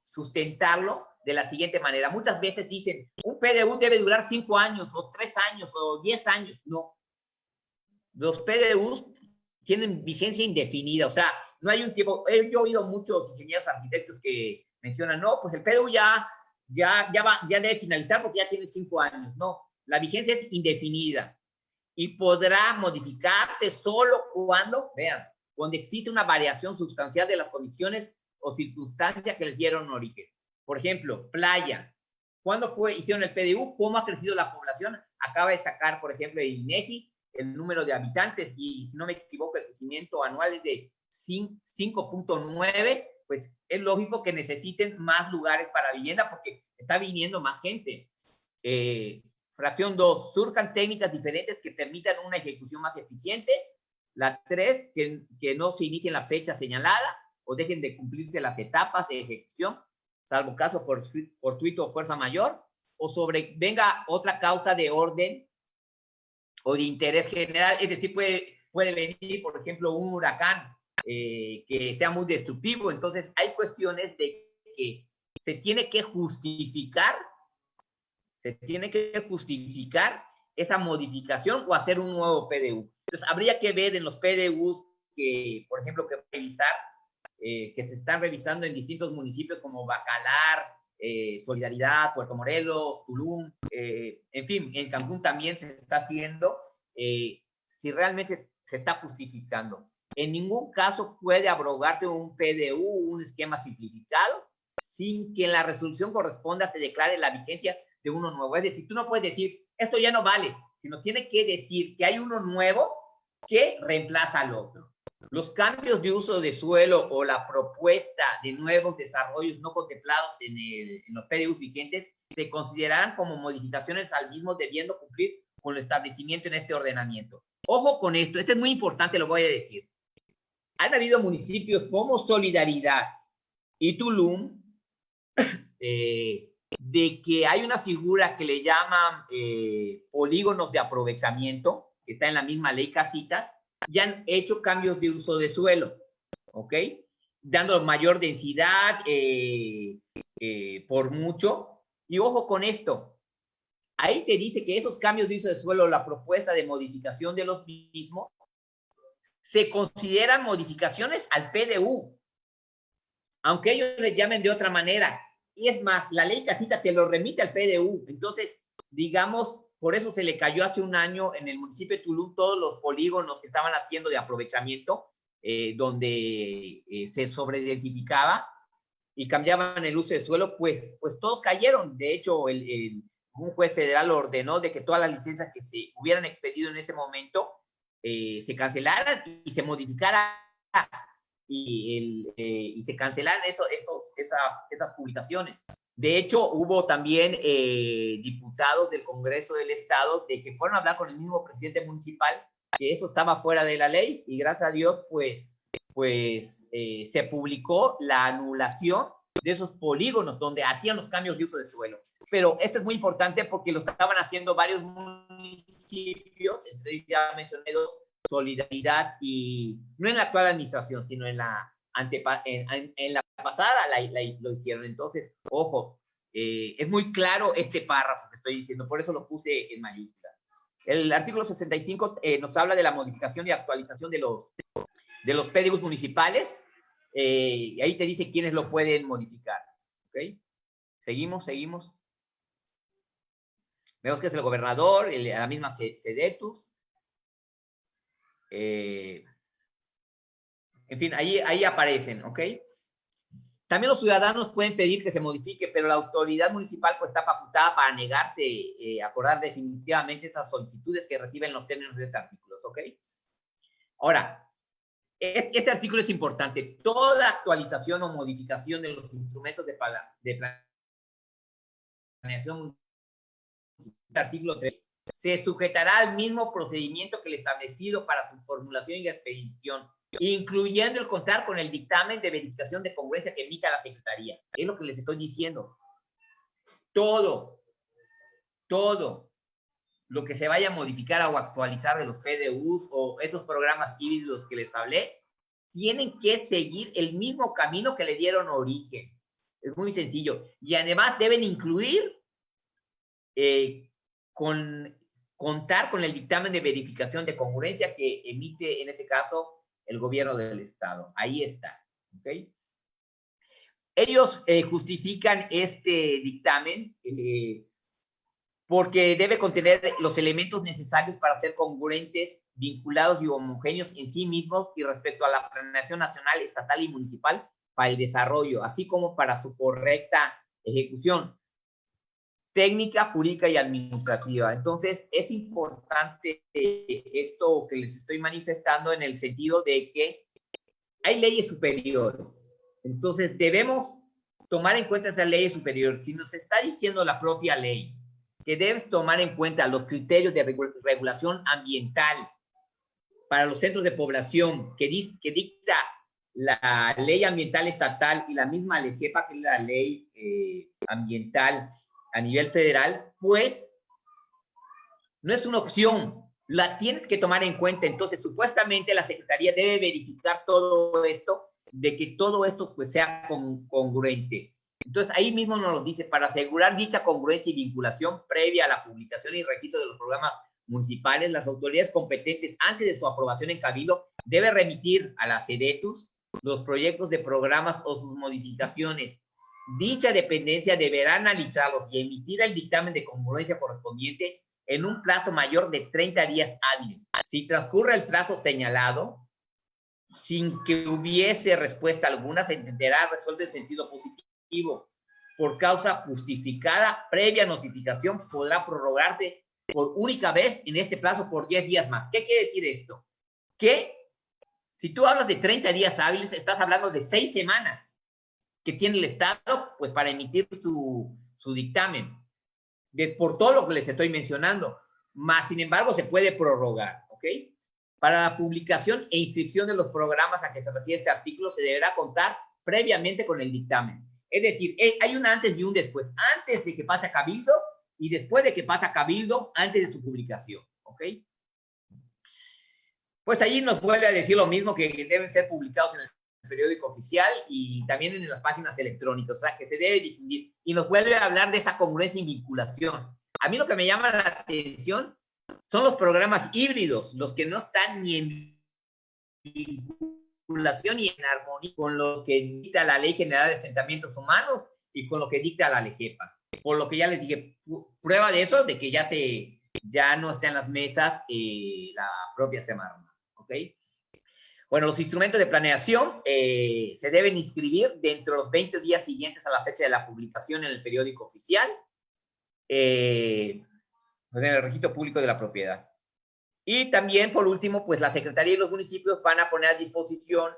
[SPEAKER 1] sustentarlo de la siguiente manera. Muchas veces dicen, un PDU debe durar 5 años, o 3 años, o 10 años. No. Los PDUs tienen vigencia indefinida, o sea, no hay un tiempo. Yo he oído muchos ingenieros arquitectos que mencionan, no, pues el PDU ya debe finalizar porque ya tiene 5 años. No, la vigencia es indefinida y podrá modificarse solo cuando existe una variación sustancial de las condiciones o circunstancias que les dieron origen. Por ejemplo, playa. ¿Cuándo hicieron el PDU? ¿Cómo ha crecido la población? Acaba de sacar, por ejemplo, el INEGI, el número de habitantes, y si no me equivoco, el crecimiento anual es de 5.9, pues es lógico que necesiten más lugares para vivienda porque está viniendo más gente. Fracción 2, surjan técnicas diferentes que permitan una ejecución más eficiente. La 3, que no se inicie en la fecha señalada o dejen de cumplirse las etapas de ejecución, salvo caso fortuito o fuerza mayor, o sobrevenga otra causa de orden o de interés general. Es decir, puede venir, por ejemplo, un huracán que sea muy destructivo. Entonces, hay cuestiones de que se tiene que justificar esa modificación o hacer un nuevo PDU. Entonces, habría que ver en los PDUs que, por ejemplo, que revisar, que se están revisando en distintos municipios como Bacalar, Solidaridad, Puerto Morelos, Tulum, en fin, en Cancún también se está haciendo, si realmente se está justificando. En ningún caso puede abrogarse un PDU, un esquema simplificado, sin que en la resolución corresponda se declare la vigencia de uno nuevo. Es decir, tú no puedes decir, esto ya no vale, sino tiene que decir que hay uno nuevo que reemplaza al otro. Los cambios de uso de suelo o la propuesta de nuevos desarrollos no contemplados en los PDUs vigentes se considerarán como modificaciones al mismo, debiendo cumplir con el establecimiento en este ordenamiento. Ojo con esto, esto es muy importante, lo voy a decir. Han habido municipios como Solidaridad y Tulum, de que hay una figura que le llaman polígonos de aprovechamiento, que está en la misma ley Casitas, y han hecho cambios de uso de suelo, ¿ok? Dando mayor densidad por mucho. Y ojo con esto, ahí te dice que esos cambios de uso de suelo, la propuesta de modificación de los mismos, se consideran modificaciones al PDU, aunque ellos le llamen de otra manera. Y es más, la ley Casita te lo remite al PDU. Entonces, digamos, por eso se le cayó hace un año en el municipio de Tulum todos los polígonos que estaban haciendo de aprovechamiento, donde se sobreidentificaba y cambiaban el uso de suelo, pues todos cayeron. De hecho, un juez federal ordenó de que todas las licencias que se hubieran expedido en ese momento se cancelaran y se modificara y se cancelaran esas publicaciones. De hecho, hubo también diputados del Congreso del Estado de que fueron a hablar con el mismo presidente municipal que eso estaba fuera de la ley y gracias a Dios, pues se publicó la anulación de esos polígonos donde hacían los cambios de uso de suelo. Pero esto es muy importante porque lo estaban haciendo varios municipios, entre ellos ya mencioné dos, Solidaridad, y no en la actual administración, sino en la en la pasada lo hicieron. Entonces, ojo, es muy claro este párrafo que estoy diciendo, por eso lo puse en mayúsculas. El artículo 65 nos habla de la modificación y actualización de los PDUs municipales, y ahí te dice quiénes lo pueden modificar. ¿Ok? Seguimos. Vemos que es el gobernador, la misma Sedetus. En fin, ahí aparecen, ¿ok? También los ciudadanos pueden pedir que se modifique, pero la autoridad municipal pues, está facultada para negarse a acordar definitivamente esas solicitudes que reciben los términos de este artículo, ¿ok? Ahora, este artículo es importante. Toda actualización o modificación de los instrumentos de planeación, artículo 3, se sujetará al mismo procedimiento que el establecido para su formulación y expedición, incluyendo el contar con el dictamen de verificación de congruencia que emita la Secretaría. Es lo que les estoy diciendo. Todo lo que se vaya a modificar o actualizar de los PDUs o esos programas híbridos que les hablé, tienen que seguir el mismo camino que le dieron origen. Es muy sencillo. Y además deben incluir contar con el dictamen de verificación de congruencia que emite, en este caso, el gobierno del Estado. Ahí está. ¿Okay? Ellos justifican este dictamen porque debe contener los elementos necesarios para ser congruentes, vinculados y homogéneos en sí mismos y respecto a la planeación nacional, estatal y municipal para el desarrollo, así como para su correcta ejecución técnica, jurídica y administrativa. Entonces, es importante esto que les estoy manifestando en el sentido de que hay leyes superiores. Entonces, debemos tomar en cuenta esas leyes superiores. Si nos está diciendo la propia ley que debes tomar en cuenta los criterios de regulación ambiental para los centros de población que dicta la ley ambiental estatal y la misma LEGEPA, que es la ley ambiental a nivel federal, pues no es una opción, la tienes que tomar en cuenta. Entonces, supuestamente la Secretaría debe verificar todo esto, de que todo esto pues sea congruente. Entonces, ahí mismo nos lo dice, para asegurar dicha congruencia y vinculación previa a la publicación y registro de los programas municipales, las autoridades competentes, antes de su aprobación en cabildo, deben remitir a la Sedetus los proyectos de programas o sus modificaciones. Dicha dependencia deberá analizarlos y emitir el dictamen de congruencia correspondiente en un plazo mayor de 30 días hábiles. Si transcurre el plazo señalado, sin que hubiese respuesta alguna, se entenderá resuelto en sentido positivo. Por causa justificada, previa notificación, podrá prorrogarse por única vez en este plazo por 10 días más. ¿Qué quiere decir esto? Que si tú hablas de 30 días hábiles, estás hablando de 6 semanas que tiene el Estado, pues para emitir su dictamen, por todo lo que les estoy mencionando, más sin embargo se puede prorrogar, ¿ok? Para la publicación e inscripción de los programas a que se refiere este artículo, se deberá contar previamente con el dictamen. Es decir, hay un antes y un después, antes de que pase a cabildo y después de que pase a cabildo, antes de tu publicación, ¿ok? Pues allí nos vuelve a decir lo mismo, que deben ser publicados en el periódico oficial y también en las páginas electrónicas, o sea, que se debe difundir. Y nos vuelve a hablar de esa congruencia y vinculación. A mí lo que me llama la atención son los programas híbridos, los que no están ni en vinculación ni en armonía con lo que dicta la Ley General de Asentamientos Humanos y con lo que dicta la LEGEPA. Por lo que ya les dije, prueba de eso, de que ya no está en las mesas la propia Semarnat, ¿ok? Bueno, los instrumentos de planeación se deben inscribir dentro de los 20 días siguientes a la fecha de la publicación en el periódico oficial, en el registro público de la propiedad. Y también, por último, pues la Secretaría y los municipios van a poner a disposición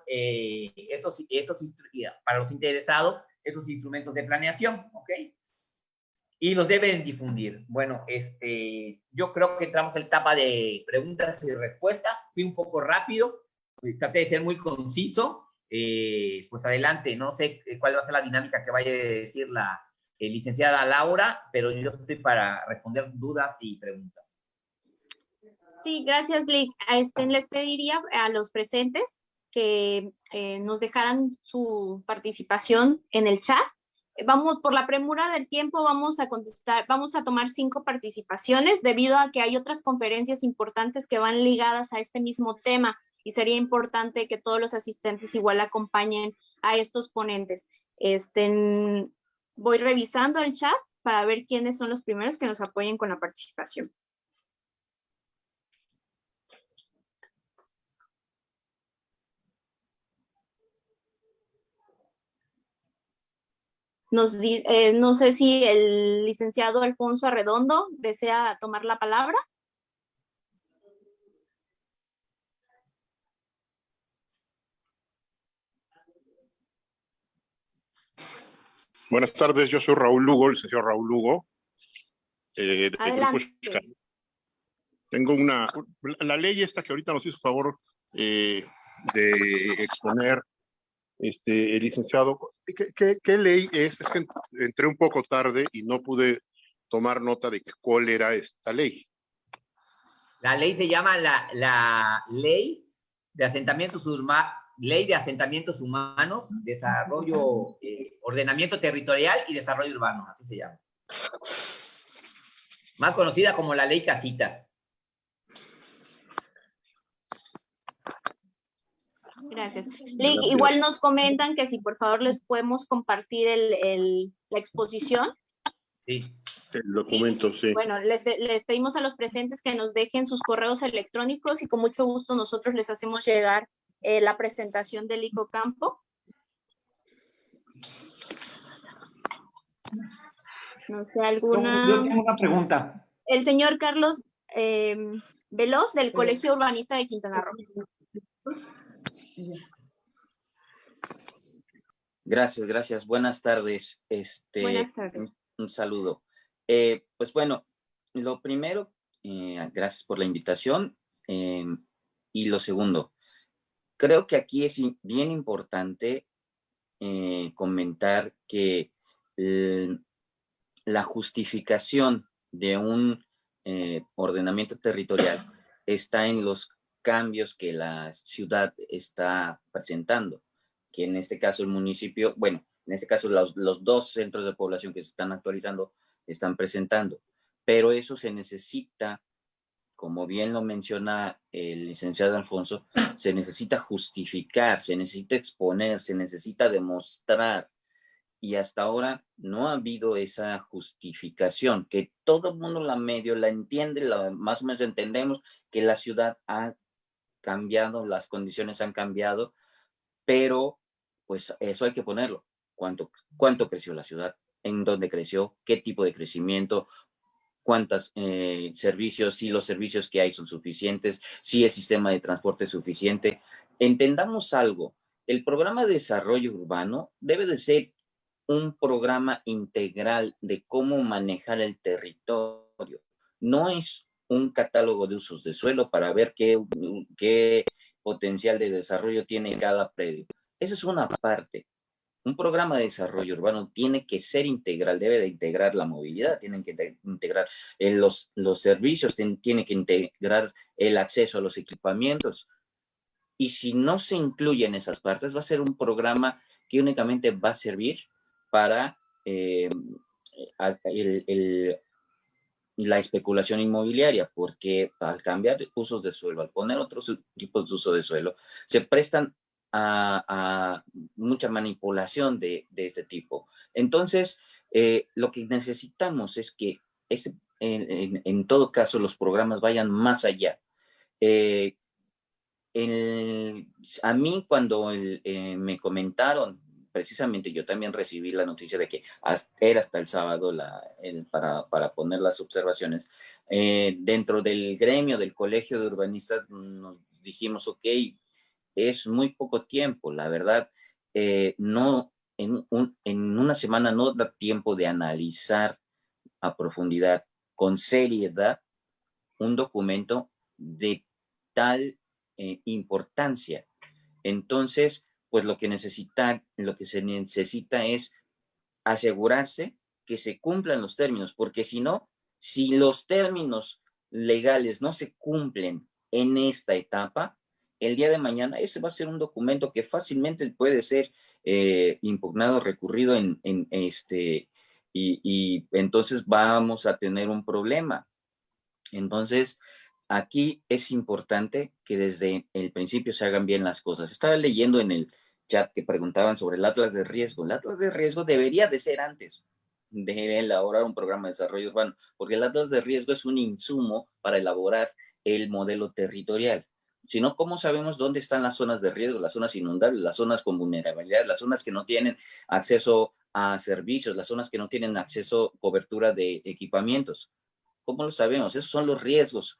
[SPEAKER 1] para los interesados estos instrumentos de planeación, ¿ok? Y los deben difundir. Bueno, yo creo que entramos en la etapa de preguntas y respuestas. Fui un poco rápido. Traté de ser muy conciso, pues adelante, no sé cuál va a ser la dinámica que vaya a decir la licenciada Laura, pero yo estoy para responder dudas y preguntas.
[SPEAKER 2] Sí, gracias, Lick. Les pediría a los presentes que nos dejaran su participación en el chat. Vamos, por la premura del tiempo, vamos a tomar 5 participaciones debido a que hay otras conferencias importantes que van ligadas a este mismo tema. Y sería importante que todos los asistentes igual acompañen a estos ponentes. Voy revisando el chat para ver quiénes son los primeros que nos apoyen con la participación. No sé si el licenciado Alfonso Arredondo desea tomar la palabra.
[SPEAKER 3] Buenas tardes, yo soy Raúl Lugo, el licenciado Raúl Lugo, del Grupo Xcal. Tengo la ley esta que ahorita nos hizo favor de exponer el licenciado. ¿Qué ley es? Es que entré un poco tarde y no pude tomar nota de cuál era esta ley.
[SPEAKER 1] La ley se llama la Ley de Asentamientos Humanos, Desarrollo, Ordenamiento Territorial y Desarrollo Urbano, así se llama. Más conocida como la Ley Casitas.
[SPEAKER 2] Gracias. Igual nos comentan que si por favor les podemos compartir la exposición.
[SPEAKER 1] Sí.
[SPEAKER 3] El documento, sí.
[SPEAKER 2] Bueno, les pedimos a los presentes que nos dejen sus correos electrónicos y con mucho gusto nosotros les hacemos llegar la presentación del ICOCampo. No sé, alguna...
[SPEAKER 4] Yo tengo una pregunta.
[SPEAKER 2] El señor Carlos Veloz, del Colegio Urbanista de Quintana Roo.
[SPEAKER 5] Gracias. Buenas tardes.
[SPEAKER 2] Buenas tardes.
[SPEAKER 5] Un saludo. Pues bueno, lo primero, gracias por la invitación. Y lo segundo, creo que aquí es bien importante comentar que la justificación de un ordenamiento territorial está en los cambios que la ciudad está presentando, que en este caso el municipio, bueno, en este caso los dos centros de población que se están actualizando están presentando, pero eso se necesita, como bien lo menciona el licenciado Alfonso, se necesita justificar, se necesita exponer, se necesita demostrar, y hasta ahora no ha habido esa justificación, que todo el mundo la entiende, más o menos entendemos que la ciudad ha cambiado, las condiciones han cambiado, pero pues eso hay que ponerlo. ¿Cuánto creció la ciudad? ¿En dónde creció? ¿Qué tipo de crecimiento? ¿Cuántos servicios? Si los servicios que hay son suficientes, si el sistema de transporte es suficiente. Entendamos algo, el programa de desarrollo urbano debe de ser un programa integral de cómo manejar el territorio. No es un catálogo de usos de suelo para ver qué potencial de desarrollo tiene cada predio. Esa es una parte. Un programa de desarrollo urbano tiene que ser integral, debe de integrar la movilidad, tienen que integrar los servicios, tiene que integrar el acceso a los equipamientos. Y si no se incluyen esas partes, va a ser un programa que únicamente va a servir para la especulación inmobiliaria, porque al cambiar usos de suelo, al poner otros tipos de uso de suelo, se prestan a mucha manipulación de este tipo. Entonces, lo que necesitamos es que en todo caso los programas vayan más allá. A mí cuando me comentaron, precisamente yo también recibí la noticia de que era hasta el sábado para poner las observaciones. Dentro del gremio del Colegio de Urbanistas nos dijimos, ok, es muy poco tiempo, la verdad, no, en una semana no da tiempo de analizar a profundidad, con seriedad, un documento de tal importancia. Entonces, pues lo que se necesita es asegurarse que se cumplan los términos, porque si no, si los términos legales no se cumplen en esta etapa, el día de mañana ese va a ser un documento que fácilmente puede ser impugnado, recurrido y entonces vamos a tener un problema. Entonces, aquí es importante que desde el principio se hagan bien las cosas. Estaba leyendo en el chat que preguntaban sobre el atlas de riesgo. El atlas de riesgo debería de ser antes. de elaborar un programa de desarrollo urbano, porque el atlas de riesgo es un insumo para elaborar el modelo territorial. Si no, ¿cómo sabemos dónde están las zonas de riesgo, las zonas inundables, las zonas con vulnerabilidad, las zonas que no tienen acceso a servicios, las zonas que no tienen acceso, cobertura de equipamientos? ¿Cómo lo sabemos? Esos son los riesgos.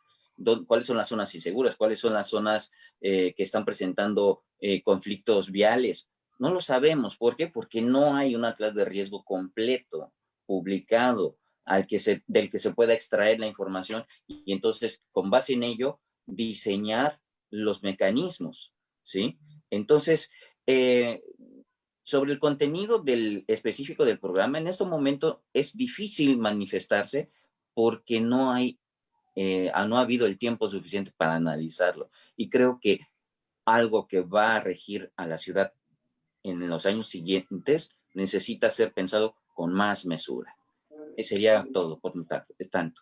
[SPEAKER 5] ¿Cuáles son las zonas inseguras? ¿Cuáles son las zonas que están presentando conflictos viales? No lo sabemos. ¿Por qué? Porque no hay un atlas de riesgo completo, publicado, del que se pueda extraer la información y entonces, con base en ello, diseñar los mecanismos, ¿sí? Entonces, sobre el contenido específico del programa, en este momento es difícil manifestarse porque no ha habido el tiempo suficiente para analizarlo. Y creo que algo que va a regir a la ciudad en los años siguientes necesita ser pensado con más mesura. Sería todo por mi parte. Es tanto.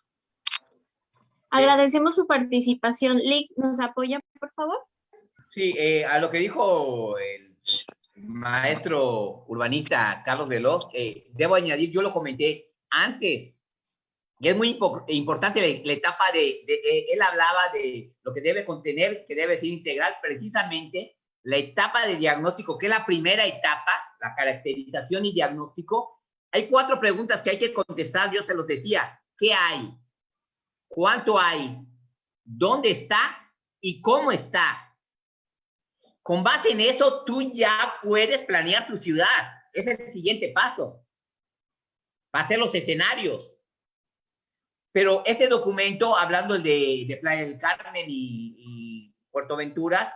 [SPEAKER 2] Agradecemos su participación. Lick, ¿nos apoya, por favor?
[SPEAKER 1] Sí, a lo que dijo el maestro urbanista Carlos Veloz, debo añadir, yo lo comenté antes, y es muy importante la etapa él hablaba de lo que debe contener, que debe ser integral, precisamente la etapa de diagnóstico, que es la primera etapa, la caracterización y diagnóstico. Hay 4 preguntas que hay que contestar, yo se los decía. ¿Qué hay? ¿Cuánto hay? ¿Dónde está? ¿Y cómo está? Con base en eso, tú ya puedes planear tu ciudad. Ese es el siguiente paso. Va a ser los escenarios. Pero este documento, hablando de Playa del Carmen y Puerto Venturas,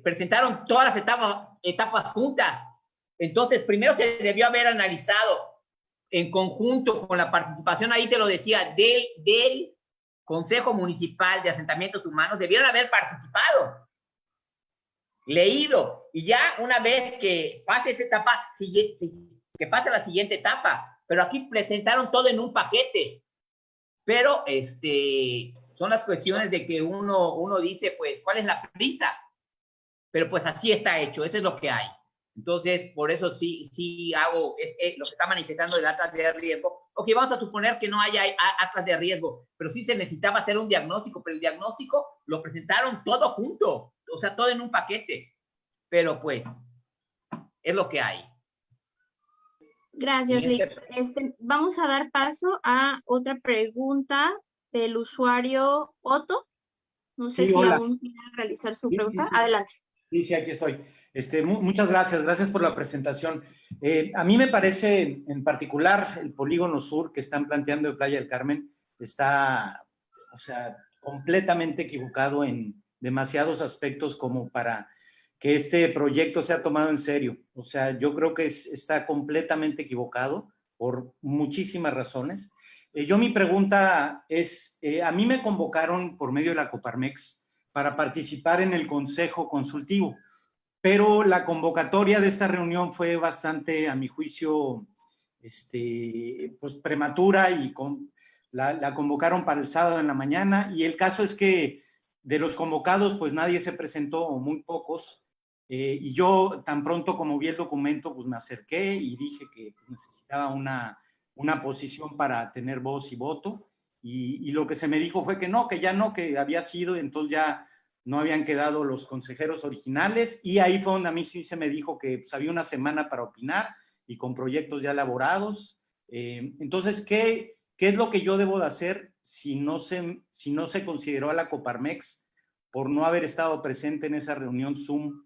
[SPEAKER 1] presentaron todas las etapas juntas. Entonces, primero se debió haber analizado en conjunto con la participación, ahí te lo decía, del Consejo Municipal de Asentamientos Humanos, debieron haber participado, leído, y ya una vez que pase esa etapa, que pase la siguiente etapa. Pero aquí presentaron todo en un paquete. Pero son las cuestiones de que uno dice, pues, ¿cuál es la prisa? Pero pues así está hecho, eso es lo que hay. Entonces, por eso sí hago lo que está manifestando el atlas de riesgo. Ok, vamos a suponer que no haya atlas de riesgo, pero sí se necesitaba hacer un diagnóstico, pero el diagnóstico lo presentaron todo junto, o sea, todo en un paquete. Pero pues, es lo que hay.
[SPEAKER 2] Gracias, Lick. Vamos a dar paso a otra pregunta del usuario Otto. No sé si aún quiere realizar su pregunta. Sí. Adelante.
[SPEAKER 4] Sí, aquí estoy. Muchas gracias por la presentación. A mí me parece, en particular, el polígono sur que están planteando de Playa del Carmen está, o sea, completamente equivocado en demasiados aspectos como para que este proyecto sea tomado en serio. O sea, yo creo que está completamente equivocado por muchísimas razones. Mi pregunta es, a mí me convocaron por medio de la Coparmex para participar en el Consejo Consultivo, pero la convocatoria de esta reunión fue bastante, a mi juicio, pues prematura y la convocaron para el sábado en la mañana, y el caso es que de los convocados, pues nadie se presentó, o muy pocos, y yo tan pronto como vi el documento, pues me acerqué y dije que necesitaba una posición para tener voz y voto, y lo que se me dijo fue que no, que ya no, que había sido, entonces ya no habían quedado los consejeros originales, y ahí fue donde a mí sí se me dijo que pues, había una semana para opinar y con proyectos ya elaborados. Entonces, ¿qué es lo que yo debo de hacer si no se consideró a la Coparmex por no haber estado presente en esa reunión Zoom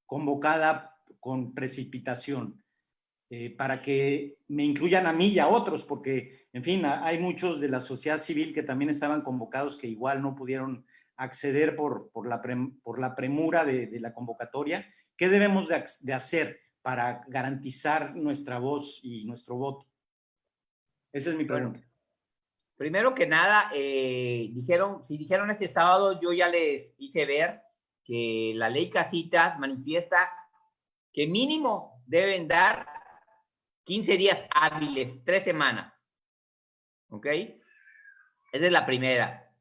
[SPEAKER 4] convocada con precipitación? Para que me incluyan a mí y a otros, porque, en fin, hay muchos de la sociedad civil que también estaban convocados que igual no pudieron acceder por la premura de la convocatoria. ¿Qué debemos de hacer para garantizar nuestra voz y nuestro voto? Esa es mi pregunta.
[SPEAKER 1] Bueno, primero que nada, si dijeron este sábado, yo ya les hice ver que la ley Casitas manifiesta que mínimo deben dar 15 días hábiles, 3 semanas. ¿Ok? Esa es la primera.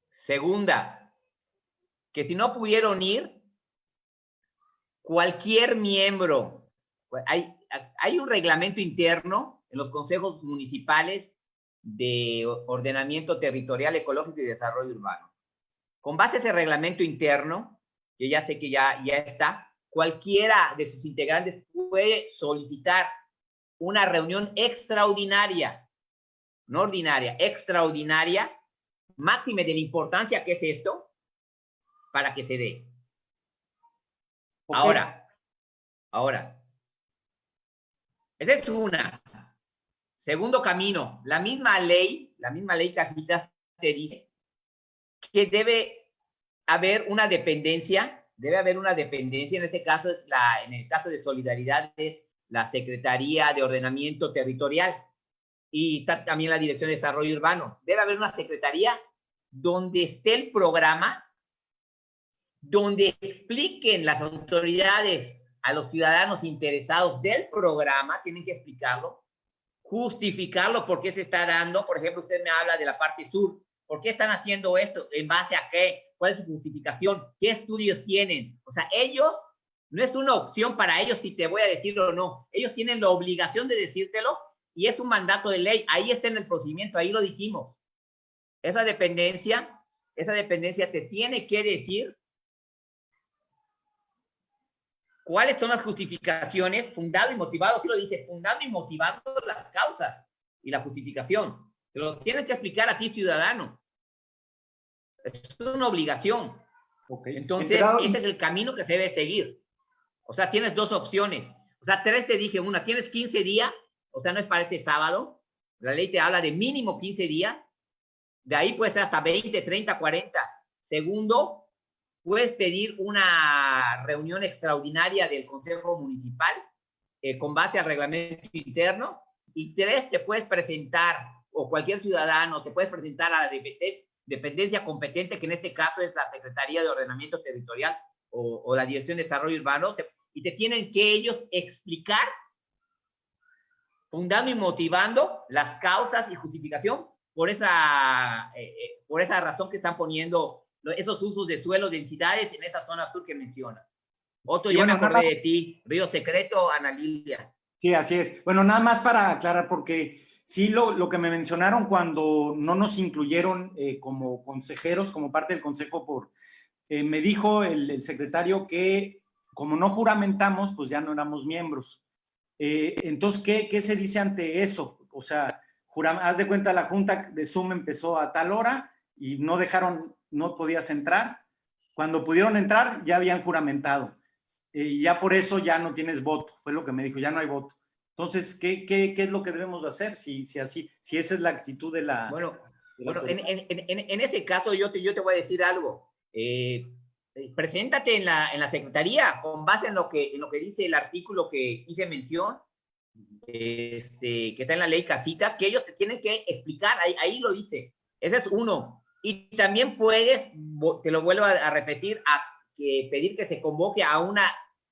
[SPEAKER 1] Segunda, que si no pudieron ir, cualquier miembro Pues hay un reglamento interno en los consejos municipales de ordenamiento territorial, ecológico y desarrollo urbano. Con base a ese reglamento interno, que ya sé que ya está, cualquiera de sus integrantes puede solicitar una reunión extraordinaria, no ordinaria, extraordinaria, máxime de la importancia que es esto, para que se dé. Okay. Ahora, esa es una. Segundo camino, la misma ley Casitas te dice que debe haber una dependencia, en este caso en el caso de Solidaridad es la Secretaría de Ordenamiento Territorial y también la Dirección de Desarrollo Urbano. Debe haber una secretaría donde esté el programa, donde expliquen las autoridades a los ciudadanos interesados del programa, tienen que explicarlo, justificarlo, por qué se está dando. Por ejemplo, usted me habla de la parte sur, ¿por qué están haciendo esto? ¿En base a qué? ¿Cuál es su justificación? ¿Qué estudios tienen? O sea, ellos, no es una opción para ellos si te voy a decir o no. Ellos tienen la obligación de decírtelo y es un mandato de ley. Ahí está en el procedimiento, ahí lo dijimos. Esa dependencia te tiene que decir cuáles son las justificaciones, fundado y motivado, sí lo dice, fundando y motivando las causas y la justificación. Te lo tienes que explicar a ti, ciudadano. Es una obligación. Okay. Entonces, ese es el camino que se debe seguir. O sea, tienes dos opciones. O sea, tres te dije, una, tienes 15 días, o sea, no es para este sábado. La ley te habla de mínimo 15 días. De ahí puede ser hasta 20, 30, 40. Segundo, puedes pedir una reunión extraordinaria del Consejo Municipal con base al reglamento interno. Y tres, te puedes presentar, o cualquier ciudadano, te puedes presentar a la dependencia competente, que en este caso es la Secretaría de Ordenamiento Territorial o la Dirección de Desarrollo Urbano, y te tienen que ellos explicar, fundando y motivando las causas y justificación por esa razón que están poniendo esos usos de suelo, densidades en esa zona sur que menciona. Otto, ya me acordé de ti, Río Secreto, Ana Lilia.
[SPEAKER 4] Sí, así es. Bueno, nada más para aclarar, porque sí lo que me mencionaron cuando no nos incluyeron como consejeros, como parte del consejo, me dijo el secretario que como no juramentamos, pues ya no éramos miembros. Entonces, ¿qué se dice ante eso? O sea, haz de cuenta, la junta de Zoom empezó a tal hora y no podías entrar. Cuando pudieron entrar, ya habían juramentado. Y ya por eso ya no tienes voto, fue lo que me dijo, ya no hay voto. Entonces, ¿qué es lo que debemos de hacer si esa es la actitud de la...
[SPEAKER 1] Bueno, en ese caso yo te voy a decir algo. Preséntate en la secretaría con base en lo que dice el artículo que hice mención, que está en la ley Casitas, que ellos te tienen que explicar, ahí lo dice. Ese es uno. Y también puedes, te lo vuelvo a repetir, pedir que se convoque a una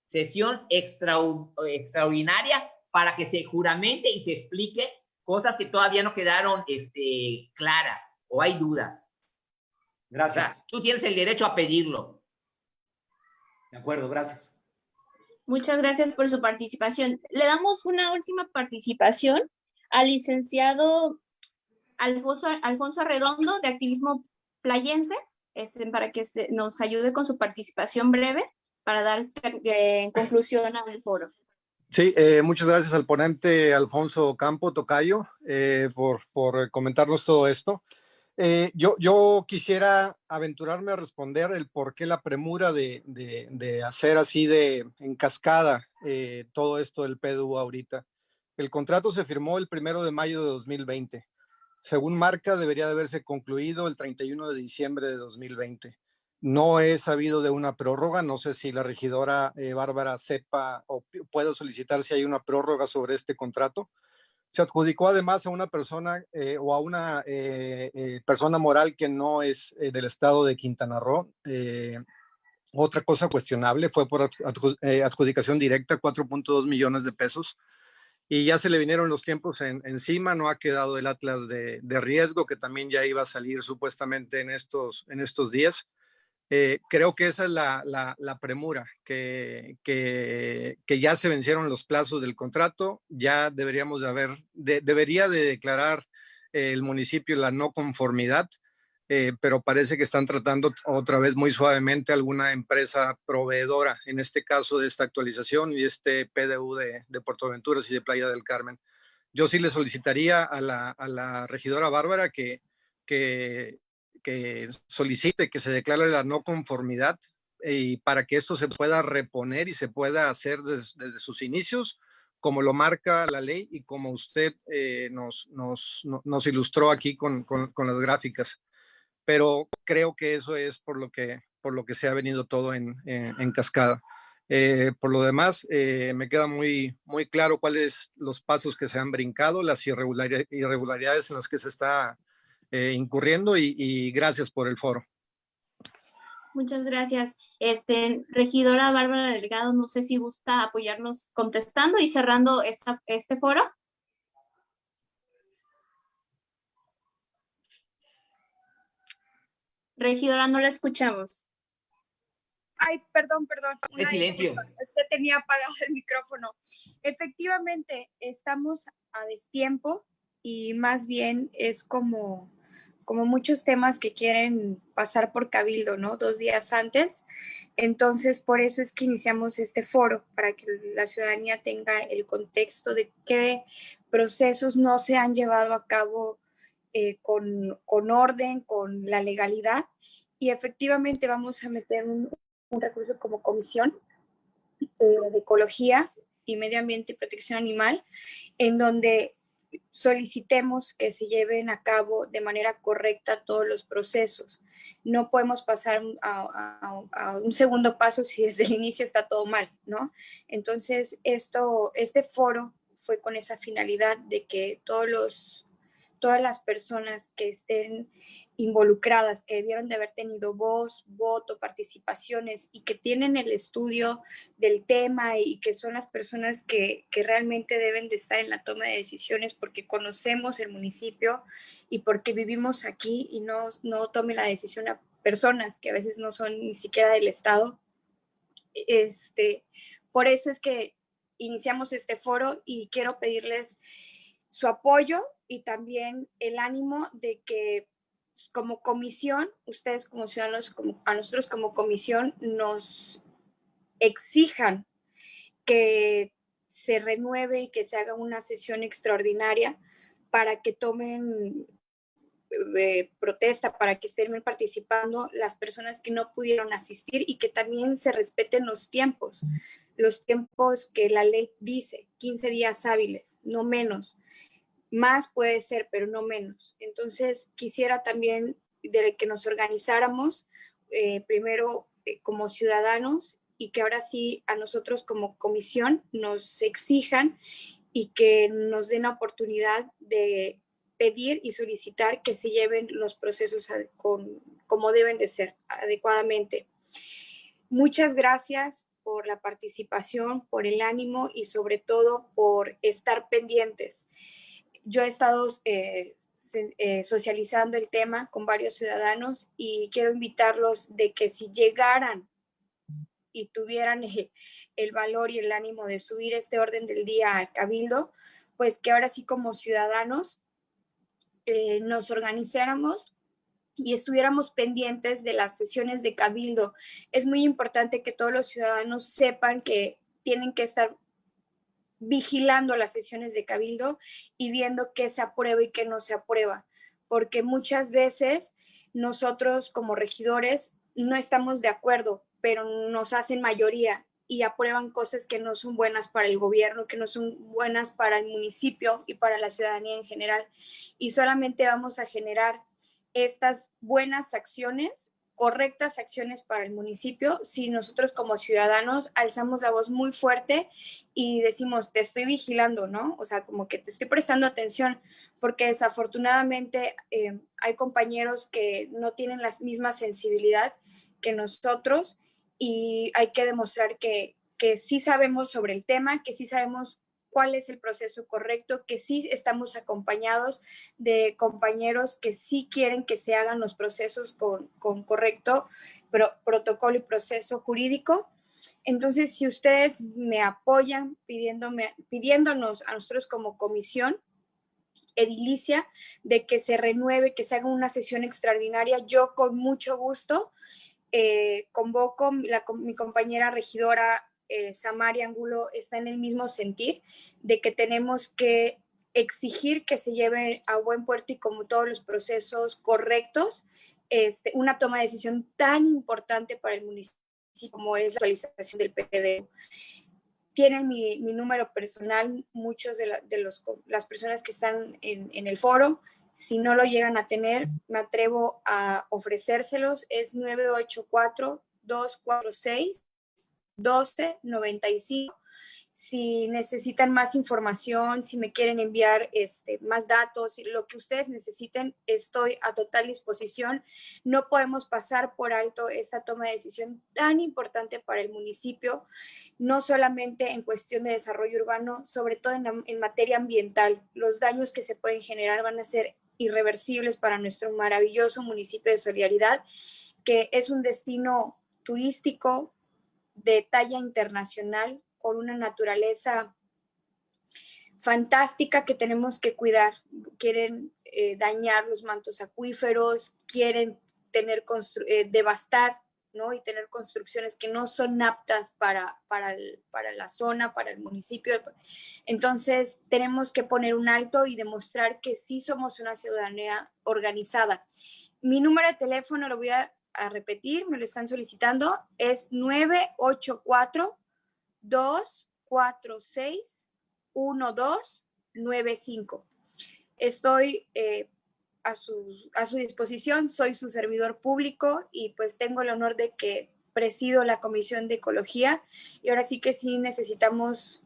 [SPEAKER 1] sesión extraordinaria para que se juramente y se explique cosas que todavía no quedaron claras o hay dudas.
[SPEAKER 4] Gracias.
[SPEAKER 1] O sea, tú tienes el derecho a pedirlo.
[SPEAKER 4] De acuerdo, gracias.
[SPEAKER 2] Muchas gracias por su participación. Le damos una última participación al licenciado Alfonso Arredondo, de Activismo Playense, para que nos ayude con su participación breve para dar en conclusión al foro.
[SPEAKER 6] Sí, muchas gracias al ponente Alfonso Campo Tocayo por comentarnos todo esto. Yo quisiera aventurarme a responder el por qué la premura de hacer así en cascada todo esto del PDU ahorita. El contrato se firmó el 1 de mayo de 2020. Según marca, debería de haberse concluido el 31 de diciembre de 2020. No he sabido de una prórroga, no sé si la regidora Bárbara sepa o pueda solicitar si hay una prórroga sobre este contrato. Se adjudicó además a una persona o a una persona moral que no es del estado de Quintana Roo. Otra cosa cuestionable fue por adjudicación directa, 4.2 millones de pesos. Y ya se le vinieron los tiempos encima, no ha quedado el atlas de riesgo que también ya iba a salir supuestamente en estos días. Creo que esa es la premura, que ya se vencieron los plazos del contrato, ya deberíamos debería de declarar el municipio la no conformidad, pero parece que están tratando otra vez muy suavemente alguna empresa proveedora, en este caso de esta actualización y este PDU de Puerto Aventuras y de Playa del Carmen. Yo sí le solicitaría a la regidora Bárbara que solicite que se declare la no conformidad y para que esto se pueda reponer y se pueda hacer desde sus inicios, como lo marca la ley y como usted nos ilustró aquí con las gráficas. Pero creo que eso es por lo que se ha venido todo en cascada. Por lo demás, me queda muy claro cuáles los pasos que se han brincado, las irregularidades en las que se está incurriendo y gracias por el foro.
[SPEAKER 2] Muchas gracias. Regidora Bárbara Delgado, no sé si gusta apoyarnos contestando y cerrando este foro. Regidora, no la escuchamos.
[SPEAKER 7] Ay, perdón.
[SPEAKER 1] En silencio.
[SPEAKER 7] Usted tenía apagado el micrófono. Efectivamente, estamos a destiempo y más bien es como muchos temas que quieren pasar por Cabildo, ¿no? 2 días antes. Entonces, por eso es que iniciamos este foro, para que la ciudadanía tenga el contexto de qué procesos no se han llevado a cabo con orden, con la legalidad. Y efectivamente vamos a meter un recurso como comisión de ecología y medio ambiente y protección animal, en donde solicitemos que se lleven a cabo de manera correcta todos los procesos. No podemos pasar a un segundo paso si desde el inicio está todo mal, ¿no? Entonces, este foro fue con esa finalidad de que todas las personas que estén involucradas, que debieron de haber tenido voz, voto, participaciones y que tienen el estudio del tema y que son las personas que realmente deben de estar en la toma de decisiones porque conocemos el municipio y porque vivimos aquí y no tomen la decisión a personas que a veces no son ni siquiera del estado. Por eso es que iniciamos este foro y quiero pedirles su apoyo y también el ánimo de que como comisión, ustedes como ciudadanos, a nosotros como comisión, nos exijan que se renueve y que se haga una sesión extraordinaria para que tomen protesta, para que estén participando las personas que no pudieron asistir y que también se respeten los tiempos que la ley dice, 15 días hábiles, no menos. Más puede ser, pero no menos. Entonces, quisiera también de que nos organizáramos primero como ciudadanos y que ahora sí a nosotros como comisión nos exijan y que nos den la oportunidad de pedir y solicitar que se lleven los procesos como deben de ser, adecuadamente. Muchas gracias por la participación, por el ánimo y sobre todo por estar pendientes. Yo he estado socializando el tema con varios ciudadanos y quiero invitarlos de que si llegaran y tuvieran el valor y el ánimo de subir este orden del día al Cabildo, pues que ahora sí como ciudadanos nos organizáramos y estuviéramos pendientes de las sesiones de Cabildo. Es muy importante que todos los ciudadanos sepan que tienen que estar vigilando las sesiones de Cabildo y viendo qué se aprueba y qué no se aprueba, porque muchas veces nosotros como regidores no estamos de acuerdo, pero nos hacen mayoría y aprueban cosas que no son buenas para el gobierno, que no son buenas para el municipio y para la ciudadanía en general. Y solamente vamos a generar estas buenas acciones, correctas acciones para el municipio si nosotros como ciudadanos alzamos la voz muy fuerte y decimos, te estoy vigilando, ¿no? O sea, como que te estoy prestando atención, porque desafortunadamente hay compañeros que no tienen la misma sensibilidad que nosotros y hay que demostrar que sí sabemos sobre el tema, que sí sabemos cuál es el proceso correcto, que sí estamos acompañados de compañeros que sí quieren que se hagan los procesos con correcto protocolo y proceso jurídico. Entonces, si ustedes me apoyan pidiéndonos a nosotros como comisión edilicia de que se renueve, que se haga una sesión extraordinaria, yo con mucho gusto convoco, mi compañera regidora Samari Angulo está en el mismo sentir de que tenemos que exigir que se lleve a buen puerto y como todos los procesos correctos, una toma de decisión tan importante para el municipio como es la actualización del PDD. Tienen mi número personal, muchos de las personas que están en el foro. Si no lo llegan a tener, me atrevo a ofrecérselos. Es 984-246-1295. Si necesitan más información, si me quieren enviar más datos, lo que ustedes necesiten, estoy a total disposición. No podemos pasar por alto esta toma de decisión tan importante para el municipio, no solamente en cuestión de desarrollo urbano, sobre todo en materia ambiental. Los daños que se pueden generar van a ser irreversibles para nuestro maravilloso municipio de Solidaridad, que es un destino turístico de talla internacional, con una naturaleza fantástica que tenemos que cuidar. Quieren dañar los mantos acuíferos, quieren devastar, ¿no? Y tener construcciones que no son aptas para la zona, para el municipio. Entonces, tenemos que poner un alto y demostrar que sí somos una ciudadanía organizada. Mi número de teléfono lo voy a repetir, me lo están solicitando, es 984-246-1295. Estoy a su disposición, soy su servidor público y pues tengo el honor de que presido la Comisión de Ecología y ahora sí que sí necesitamos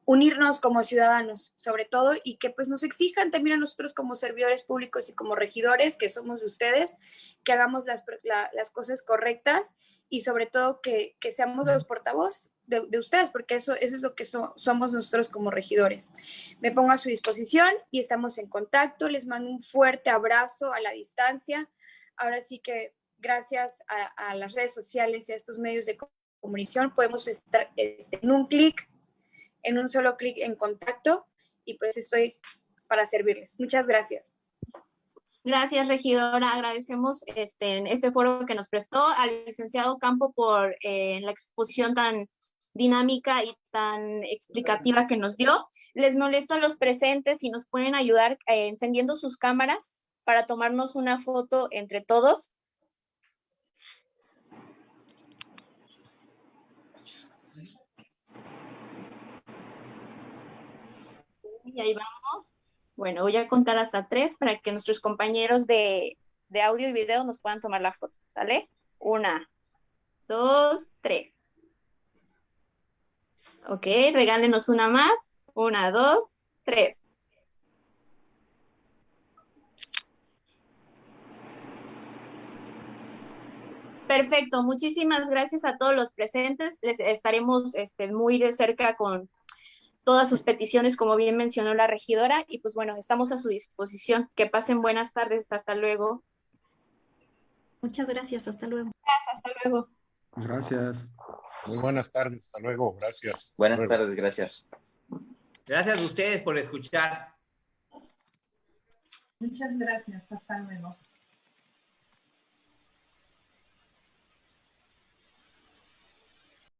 [SPEAKER 7] unirnos como ciudadanos, sobre todo, y que pues nos exijan también a nosotros como servidores públicos y como regidores, que somos ustedes, que hagamos las cosas correctas y sobre todo que seamos los portavoz de ustedes, porque eso es lo que somos nosotros como regidores. Me pongo a su disposición y estamos en contacto. Les mando un fuerte abrazo a la distancia. Ahora sí que gracias a las redes sociales y a estos medios de comunicación podemos estar en un clic, en un solo clic en contacto y pues estoy para servirles. Muchas gracias.
[SPEAKER 2] Gracias, regidora. Agradecemos en este foro que nos prestó al licenciado Campo por la exposición tan dinámica y tan explicativa que nos dio. Les molesto a los presentes si nos pueden ayudar encendiendo sus cámaras para tomarnos una foto entre todos. Y ahí vamos. Bueno, voy a contar hasta 3 para que nuestros compañeros de audio y video nos puedan tomar la foto, ¿sale? 1, 2, 3. Ok, regálenos una más. 1, 2, 3. Perfecto, muchísimas gracias a todos los presentes. Les estaremos muy de cerca con todas sus peticiones, como bien mencionó la regidora, y pues bueno, estamos a su disposición. Que pasen buenas tardes, hasta luego.
[SPEAKER 8] Muchas gracias, hasta luego.
[SPEAKER 2] Gracias, hasta luego.
[SPEAKER 3] Gracias. Muy buenas tardes, hasta luego, gracias.
[SPEAKER 5] Buenas tardes, gracias.
[SPEAKER 1] Gracias a ustedes por escuchar.
[SPEAKER 9] Muchas gracias, hasta luego.